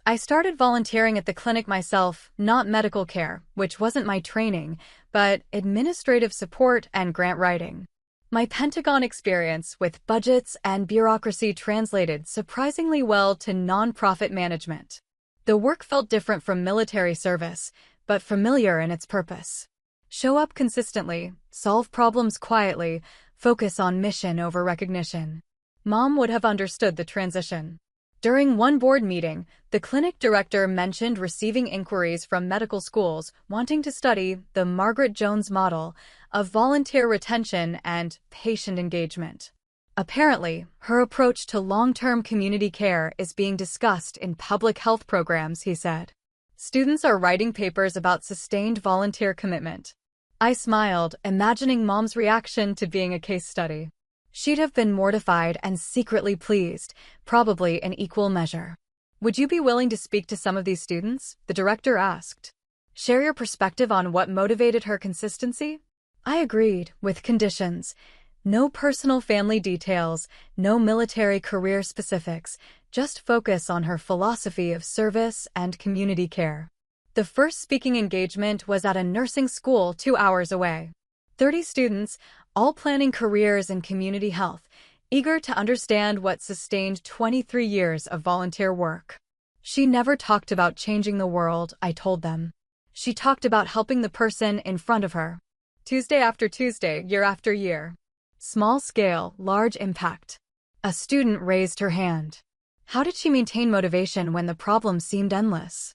I started volunteering at the clinic myself, not medical care, which wasn't my training, but administrative support and grant writing. My Pentagon experience with budgets and bureaucracy translated surprisingly well to nonprofit management. The work felt different from military service, but familiar in its purpose. Show up consistently, solve problems quietly, focus on mission over recognition. Mom would have understood the transition. During one board meeting, the clinic director mentioned receiving inquiries from medical schools wanting to study the Margaret Jones model of volunteer retention and patient engagement. Apparently, her approach to long-term community care is being discussed in public health programs, he said. Students are writing papers about sustained volunteer commitment. I smiled, imagining Mom's reaction to being a case study. She'd have been mortified and secretly pleased, probably in equal measure. "Would you be willing to speak to some of these students?" the director asked. "Share your perspective on what motivated her consistency?" I agreed, with conditions. No personal family details, no military career specifics, just focus on her philosophy of service and community care. The first speaking engagement was at a nursing school 2 hours away. 30 students, all planning careers in community health, eager to understand what sustained 23 years of volunteer work. She never talked about changing the world, I told them. She talked about helping the person in front of her. Tuesday after Tuesday, year after year. Small scale, large impact. A student raised her hand. How did she maintain motivation when the problem seemed endless?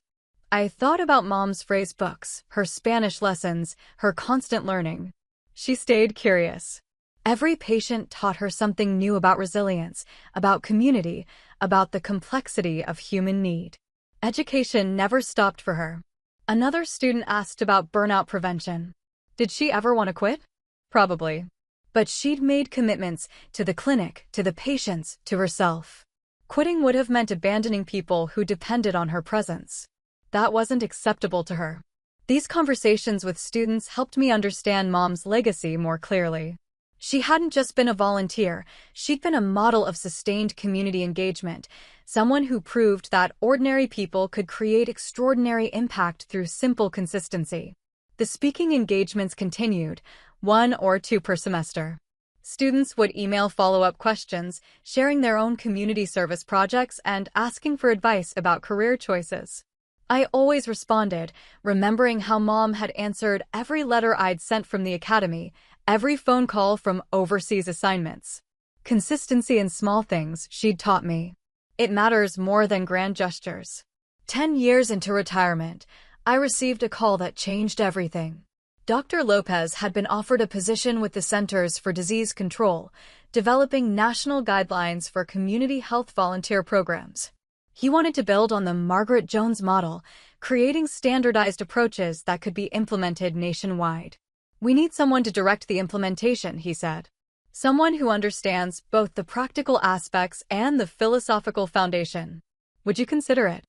I thought about Mom's phrase books, her Spanish lessons, her constant learning. She stayed curious. Every patient taught her something new about resilience, about community, about the complexity of human need. Education never stopped for her. Another student asked about burnout prevention. Did she ever want to quit? Probably. But she'd made commitments to the clinic, to the patients, to herself. Quitting would have meant abandoning people who depended on her presence. That wasn't acceptable to her. These conversations with students helped me understand Mom's legacy more clearly. She hadn't just been a volunteer, she'd been a model of sustained community engagement, someone who proved that ordinary people could create extraordinary impact through simple consistency. The speaking engagements continued, 1 or 2 per semester. Students would email follow-up questions, sharing their own community service projects and asking for advice about career choices. I always responded, remembering how Mom had answered every letter I'd sent from the academy, every phone call from overseas assignments. Consistency in small things, she'd taught me. It matters more than grand gestures. 10 years into retirement, I received a call that changed everything. Dr. Lopez had been offered a position with the Centers for Disease Control, developing national guidelines for community health volunteer programs. He wanted to build on the Margaret Jones model, creating standardized approaches that could be implemented nationwide. We need someone to direct the implementation, he said. Someone who understands both the practical aspects and the philosophical foundation. Would you consider it?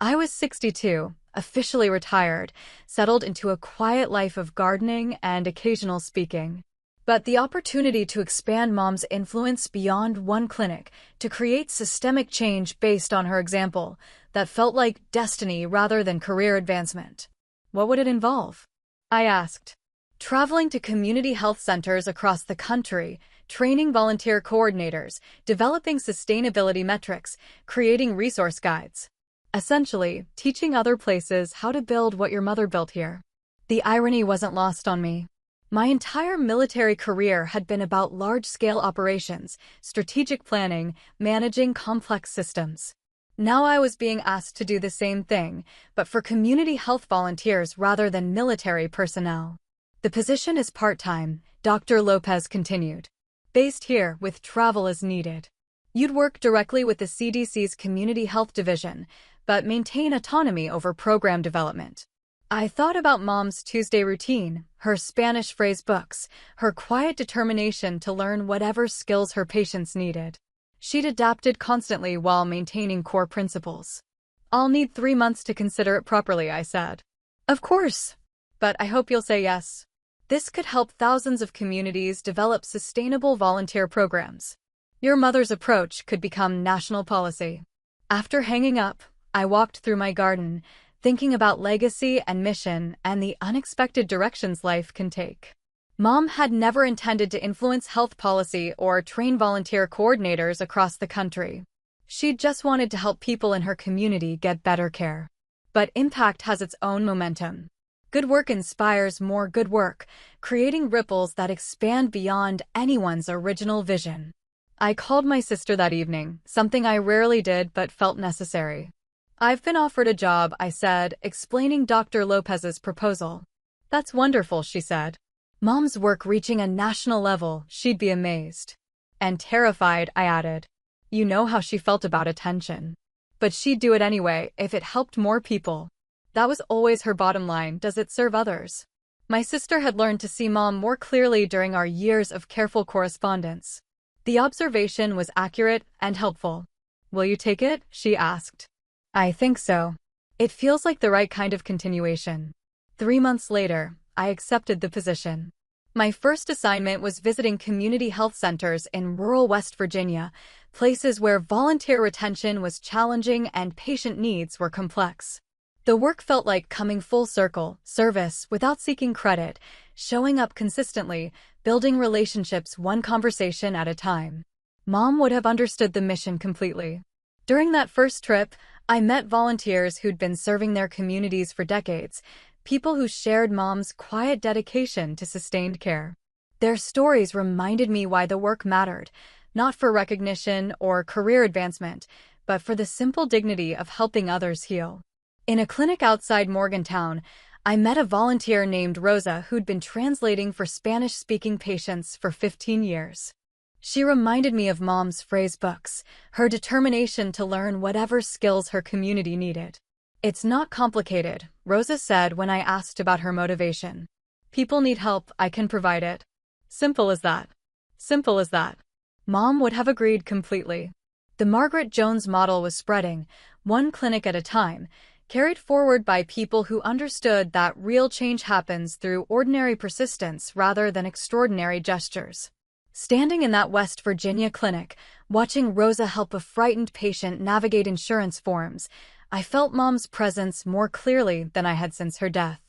I was 62, officially retired, settled into a quiet life of gardening and occasional speaking. But the opportunity to expand Mom's influence beyond one clinic, to create systemic change based on her example, that felt like destiny rather than career advancement. What would it involve? I asked. Traveling to community health centers across the country, training volunteer coordinators, developing sustainability metrics, creating resource guides. Essentially, teaching other places how to build what your mother built here. The irony wasn't lost on me. My entire military career had been about large-scale operations, strategic planning, managing complex systems. Now I was being asked to do the same thing, but for community health volunteers rather than military personnel. The position is part-time, Dr. Lopez continued. Based here, with travel as needed. You'd work directly with the CDC's Community Health Division, but maintain autonomy over program development. I thought about Mom's Tuesday routine, her Spanish phrase books, her quiet determination to learn whatever skills her patients needed. She'd adapted constantly while maintaining core principles. I'll need 3 months to consider it properly, I said. Of course. But I hope you'll say yes. This could help thousands of communities develop sustainable volunteer programs. Your mother's approach could become national policy. After hanging up, I walked through my garden, thinking about legacy and mission and the unexpected directions life can take. Mom had never intended to influence health policy or train volunteer coordinators across the country. She just wanted to help people in her community get better care. But impact has its own momentum. Good work inspires more good work, creating ripples that expand beyond anyone's original vision. I called my sister that evening, something I rarely did but felt necessary. I've been offered a job, I said, explaining Dr. Lopez's proposal. That's wonderful, she said. Mom's work reaching a national level, she'd be amazed. And terrified, I added. You know how she felt about attention. But she'd do it anyway, if it helped more people. That was always her bottom line, does it serve others? My sister had learned to see Mom more clearly during our years of careful correspondence. The observation was accurate and helpful. Will you take it? She asked. I think so. It feels like the right kind of continuation. 3 months later, I accepted the position. My first assignment was visiting community health centers in rural West Virginia, places where volunteer retention was challenging and patient needs were complex. The work felt like coming full circle, service without seeking credit, showing up consistently, building relationships one conversation at a time. Mom would have understood the mission completely. During that first trip, I met volunteers who'd been serving their communities for decades, people who shared Mom's quiet dedication to sustained care. Their stories reminded me why the work mattered, not for recognition or career advancement, but for the simple dignity of helping others heal. In a clinic outside Morgantown, I met a volunteer named Rosa who'd been translating for Spanish-speaking patients for 15 years. She reminded me of Mom's phrase books, her determination to learn whatever skills her community needed. "It's not complicated," Rosa said when I asked about her motivation. "People need help, I can provide it. Simple as that. Simple as that." Mom would have agreed completely. The Margaret Jones model was spreading, one clinic at a time, carried forward by people who understood that real change happens through ordinary persistence rather than extraordinary gestures. Standing in that West Virginia clinic, watching Rosa help a frightened patient navigate insurance forms, I felt Mom's presence more clearly than I had since her death.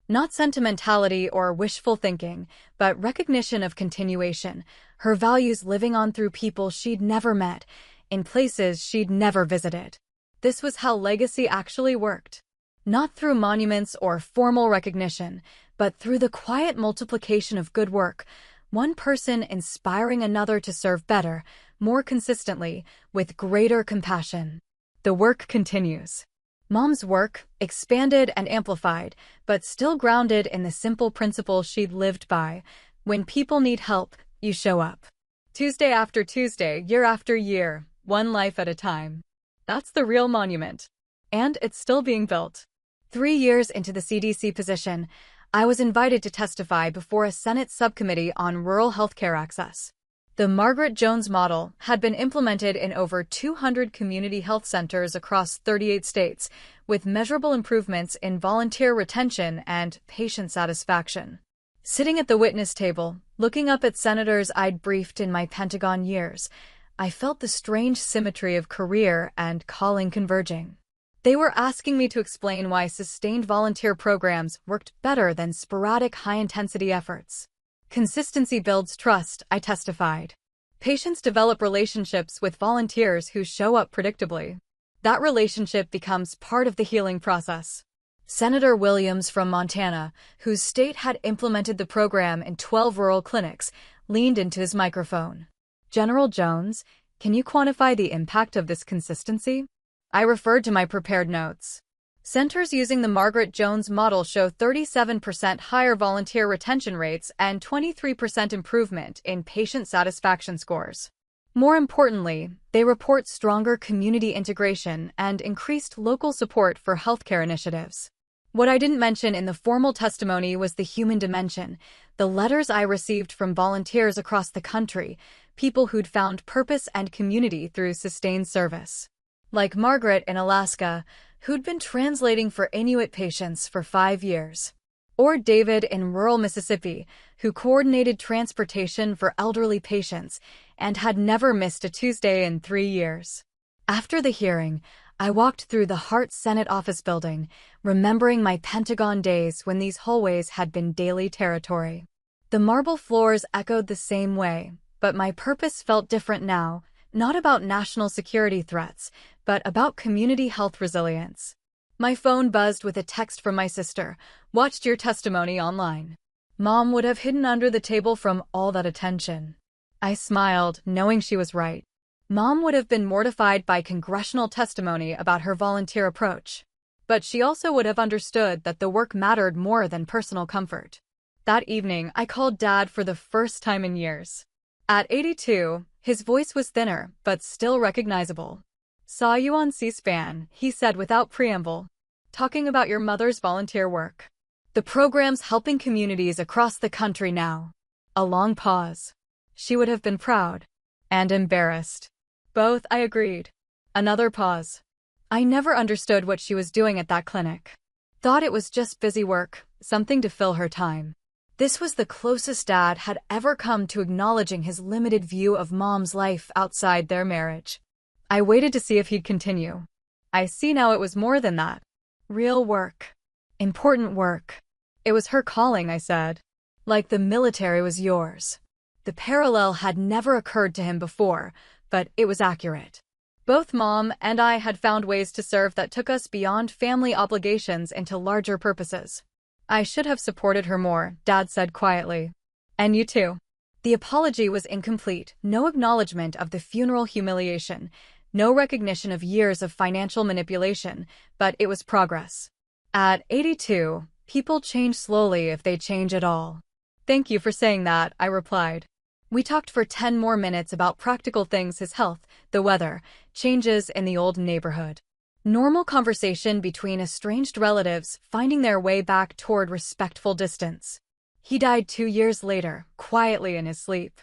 Not sentimentality or wishful thinking, but recognition of continuation, her values living on through people she'd never met, in places she'd never visited. This was how legacy actually worked. Not through monuments or formal recognition, but through the quiet multiplication of good work, one person inspiring another to serve better, more consistently, with greater compassion. The work continues. Mom's work, expanded and amplified, but still grounded in the simple principle she'd lived by: when people need help, you show up. Tuesday after Tuesday, year after year, one life at a time. That's the real monument. And it's still being built. 3 years into the CDC position, I was invited to testify before a Senate subcommittee on rural healthcare access. The Margaret Jones model had been implemented in over 200 community health centers across 38 states, with measurable improvements in volunteer retention and patient satisfaction. Sitting at the witness table, looking up at senators I'd briefed in my Pentagon years, I felt the strange symmetry of career and calling converging. They were asking me to explain why sustained volunteer programs worked better than sporadic high-intensity efforts. Consistency builds trust, I testified. Patients develop relationships with volunteers who show up predictably. That relationship becomes part of the healing process. Senator Williams from Montana, whose state had implemented the program in 12 rural clinics, leaned into his microphone. "General Jones, can you quantify the impact of this consistency?" I referred to my prepared notes. Centers using the Margaret Jones model show 37% higher volunteer retention rates and 23% improvement in patient satisfaction scores. More importantly, they report stronger community integration and increased local support for healthcare initiatives. What I didn't mention in the formal testimony was the human dimension, the letters I received from volunteers across the country, people who'd found purpose and community through sustained service. Like Margaret in Alaska, who'd been translating for Inuit patients for 5 years. Or David in rural Mississippi, who coordinated transportation for elderly patients and had never missed a Tuesday in 3 years. After the hearing, I walked through the Hart Senate office building, remembering my Pentagon days when these hallways had been daily territory. The marble floors echoed the same way, but my purpose felt different now, not about national security threats, but about community health resilience. My phone buzzed with a text from my sister. "Watched your testimony online." Mom would have hidden under the table from all that attention. I smiled, knowing she was right. Mom would have been mortified by congressional testimony about her volunteer approach. But she also would have understood that the work mattered more than personal comfort. That evening, I called Dad for the first time in years. At 82, his voice was thinner, but still recognizable. "Saw you on C-SPAN," he said without preamble, "talking about your mother's volunteer work. The program's helping communities across the country now." A long pause. She would have been proud. And embarrassed. Both, I agreed. Another pause. I never understood what she was doing at that clinic. Thought it was just busy work, something to fill her time. This was the closest Dad had ever come to acknowledging his limited view of Mom's life outside their marriage. I waited to see if he'd continue. I see now it was more than that. Real work. Important work. It was her calling, I said. Like the military was yours. The parallel had never occurred to him before, but it was accurate. Both Mom and I had found ways to serve that took us beyond family obligations into larger purposes. I should have supported her more, Dad said quietly. And you too. The apology was incomplete, no acknowledgement of the funeral humiliation, no recognition of years of financial manipulation, but it was progress. At 82, people change slowly if they change at all. Thank you for saying that, I replied. We talked for 10 more minutes about practical things: his health, the weather, changes in the old neighborhood. Normal conversation between estranged relatives finding their way back toward respectful distance. He died 2 years later, quietly in his sleep.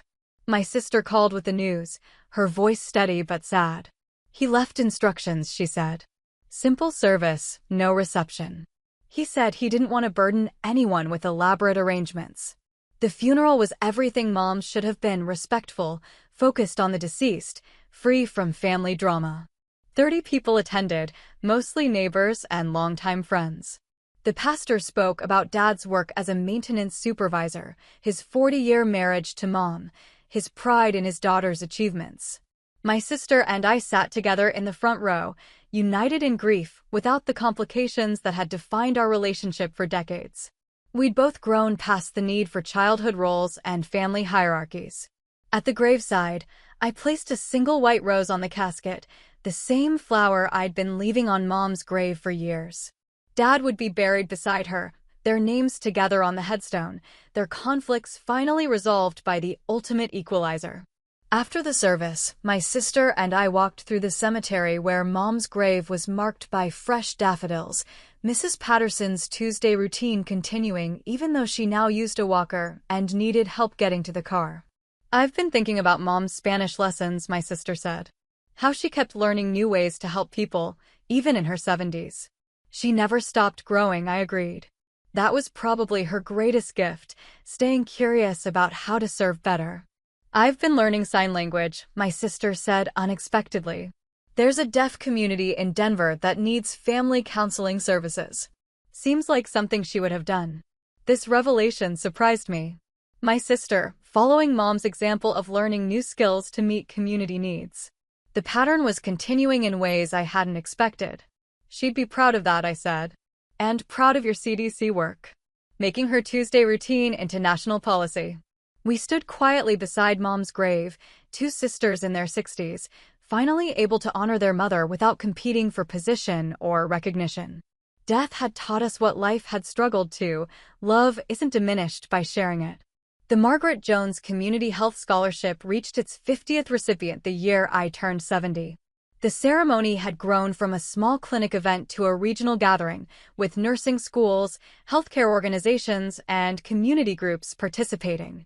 My sister called with the news, her voice steady but sad. He left instructions, she said. Simple service, no reception. He said he didn't want to burden anyone with elaborate arrangements. The funeral was everything moms should have been: respectful, focused on the deceased, free from family drama. 30 people attended, mostly neighbors and longtime friends. The pastor spoke about Dad's work as a maintenance supervisor, his 40-year marriage to Mom, his pride in his daughter's achievements. My sister and I sat together in the front row, united in grief without the complications that had defined our relationship for decades. We'd both grown past the need for childhood roles and family hierarchies. At the graveside, I placed a single white rose on the casket, the same flower I'd been leaving on Mom's grave for years. Dad would be buried beside her, their names together on the headstone, their conflicts finally resolved by the ultimate equalizer. After the service, my sister and I walked through the cemetery where Mom's grave was marked by fresh daffodils, Mrs. Patterson's Tuesday routine continuing even though she now used a walker and needed help getting to the car. I've been thinking about Mom's Spanish lessons, my sister said. How she kept learning new ways to help people, even in her 70s. She never stopped growing, I agreed. That was probably her greatest gift, staying curious about how to serve better. I've been learning sign language, my sister said unexpectedly. There's a deaf community in Denver that needs family counseling services. Seems like something she would have done. This revelation surprised me. My sister, following Mom's example of learning new skills to meet community needs. The pattern was continuing in ways I hadn't expected. She'd be proud of that, I said. And proud of your CDC work. Making her Tuesday routine into national policy. We stood quietly beside Mom's grave, 2 sisters in their 60s, finally able to honor their mother without competing for position or recognition. Death had taught us what life had struggled to: love isn't diminished by sharing it. The Margaret Jones Community Health Scholarship reached its 50th recipient the year I turned 70. The ceremony had grown from a small clinic event to a regional gathering, with nursing schools, healthcare organizations, and community groups participating.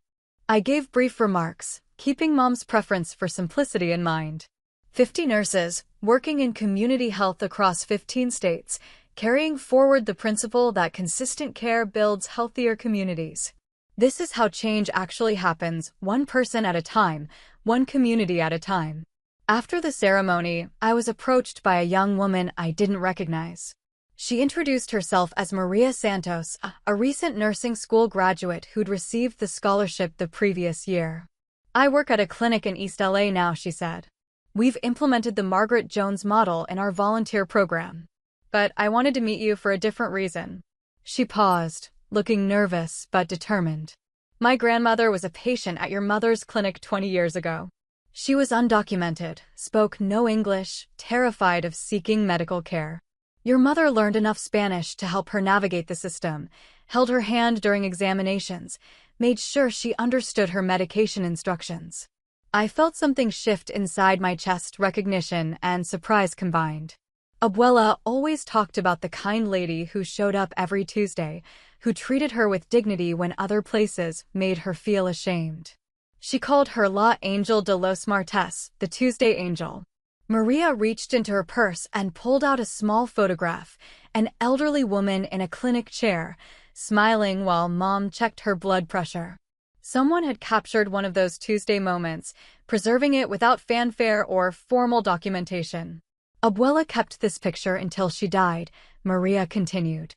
I gave brief remarks, keeping Mom's preference for simplicity in mind. 50 nurses, working in community health across 15 states, carrying forward the principle that consistent care builds healthier communities. This is how change actually happens, one person at a time, one community at a time. After the ceremony, I was approached by a young woman I didn't recognize. She introduced herself as Maria Santos, a recent nursing school graduate who'd received the scholarship the previous year. I work at a clinic in East LA now, she said. We've implemented the Margaret Jones model in our volunteer program. But I wanted to meet you for a different reason. She paused, looking nervous but determined. My grandmother was a patient at your mother's clinic 20 years ago. She was undocumented, spoke no English, terrified of seeking medical care. Your mother learned enough Spanish to help her navigate the system, held her hand during examinations, made sure she understood her medication instructions. I felt something shift inside my chest, recognition and surprise combined. Abuela always talked about the kind lady who showed up every Tuesday, who treated her with dignity when other places made her feel ashamed. She called her La Angel de los Martes, the Tuesday Angel. Maria reached into her purse and pulled out a small photograph, an elderly woman in a clinic chair, smiling while Mom checked her blood pressure. Someone had captured one of those Tuesday moments, preserving it without fanfare or formal documentation. Abuela kept this picture until she died, Maria continued.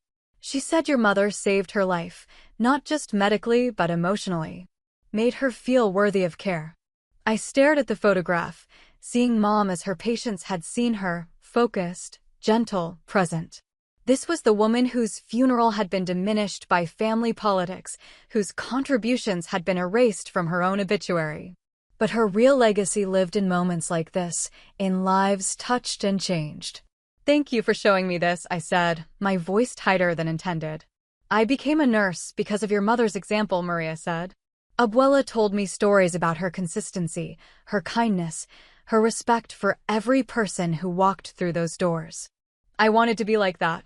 She said your mother saved her life, not just medically but emotionally. Made her feel worthy of care. I stared at the photograph, seeing Mom as her patients had seen her, focused, gentle, present. This was the woman whose funeral had been diminished by family politics, whose contributions had been erased from her own obituary. But her real legacy lived in moments like this, in lives touched and changed. Thank you for showing me this, I said, my voice tighter than intended. I became a nurse because of your mother's example, Maria said. Abuela told me stories about her consistency, her kindness, her respect for every person who walked through those doors. I wanted to be like that.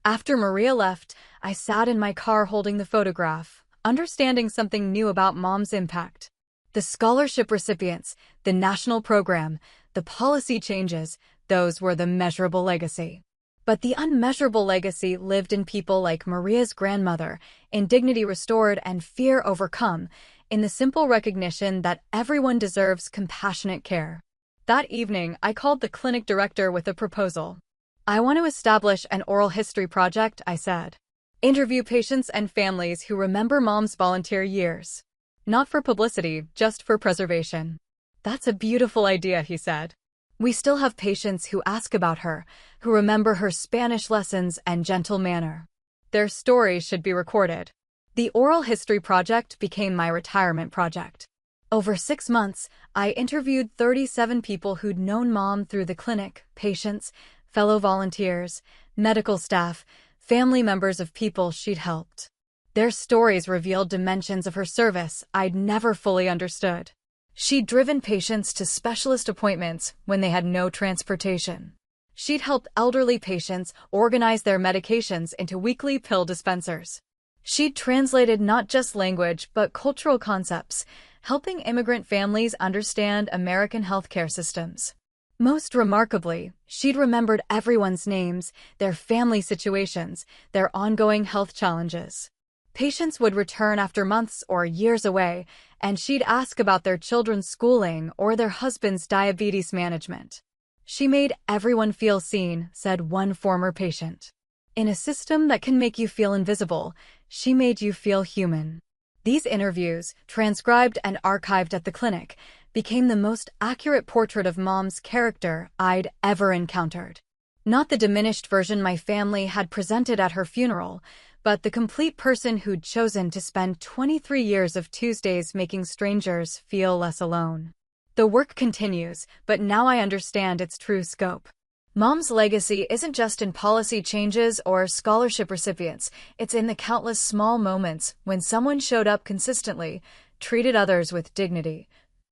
After Maria left, I sat in my car holding the photograph, understanding something new about Mom's impact. The scholarship recipients, the national program, the policy changes, those were the measurable legacy. But the unmeasurable legacy lived in people like Maria's grandmother, in dignity restored and fear overcome, in the simple recognition that everyone deserves compassionate care. That evening, I called the clinic director with a proposal. I want to establish an oral history project, I said. Interview patients and families who remember Mom's volunteer years. Not for publicity, just for preservation. That's a beautiful idea, he said. We still have patients who ask about her, who remember her Spanish lessons and gentle manner. Their stories should be recorded. The oral history project became my retirement project. Over 6 months, I interviewed 37 people who'd known Mom through the clinic, patients, fellow volunteers, medical staff, family members of people she'd helped. Their stories revealed dimensions of her service I'd never fully understood. She'd driven patients to specialist appointments when they had no transportation. She'd helped elderly patients organize their medications into weekly pill dispensers. She'd translated not just language but cultural concepts, helping immigrant families understand American healthcare systems. Most remarkably, she'd remembered everyone's names, their family situations, their ongoing health challenges. Patients would return after months or years away, and she'd ask about their children's schooling or their husband's diabetes management. She made everyone feel seen, said one former patient. In a system that can make you feel invisible, she made you feel human. These interviews, transcribed and archived at the clinic, became the most accurate portrait of Mom's character I'd ever encountered. Not the diminished version my family had presented at her funeral, but the complete person who'd chosen to spend 23 years of Tuesdays making strangers feel less alone. The work continues, but now I understand its true scope. Mom's legacy isn't just in policy changes or scholarship recipients, it's in the countless small moments when someone showed up consistently, treated others with dignity,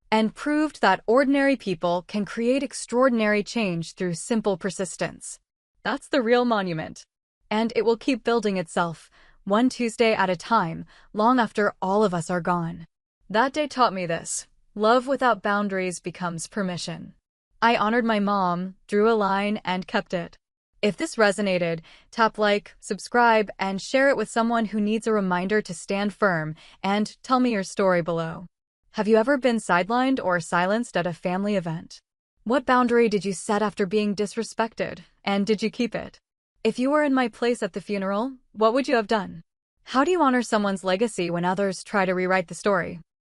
and proved that ordinary people can create extraordinary change through simple persistence. That's the real monument. And it will keep building itself, one Tuesday at a time, long after all of us are gone. That day taught me this: love without boundaries becomes permission. I honored my mom, drew a line, and kept it. If this resonated, tap like, subscribe, and share it with someone who needs a reminder to stand firm, and tell me your story below. Have you ever been sidelined or silenced at a family event? What boundary did you set after being disrespected, and did you keep it? If you were in my place at the funeral, what would you have done? How do you honor someone's legacy when others try to rewrite the story?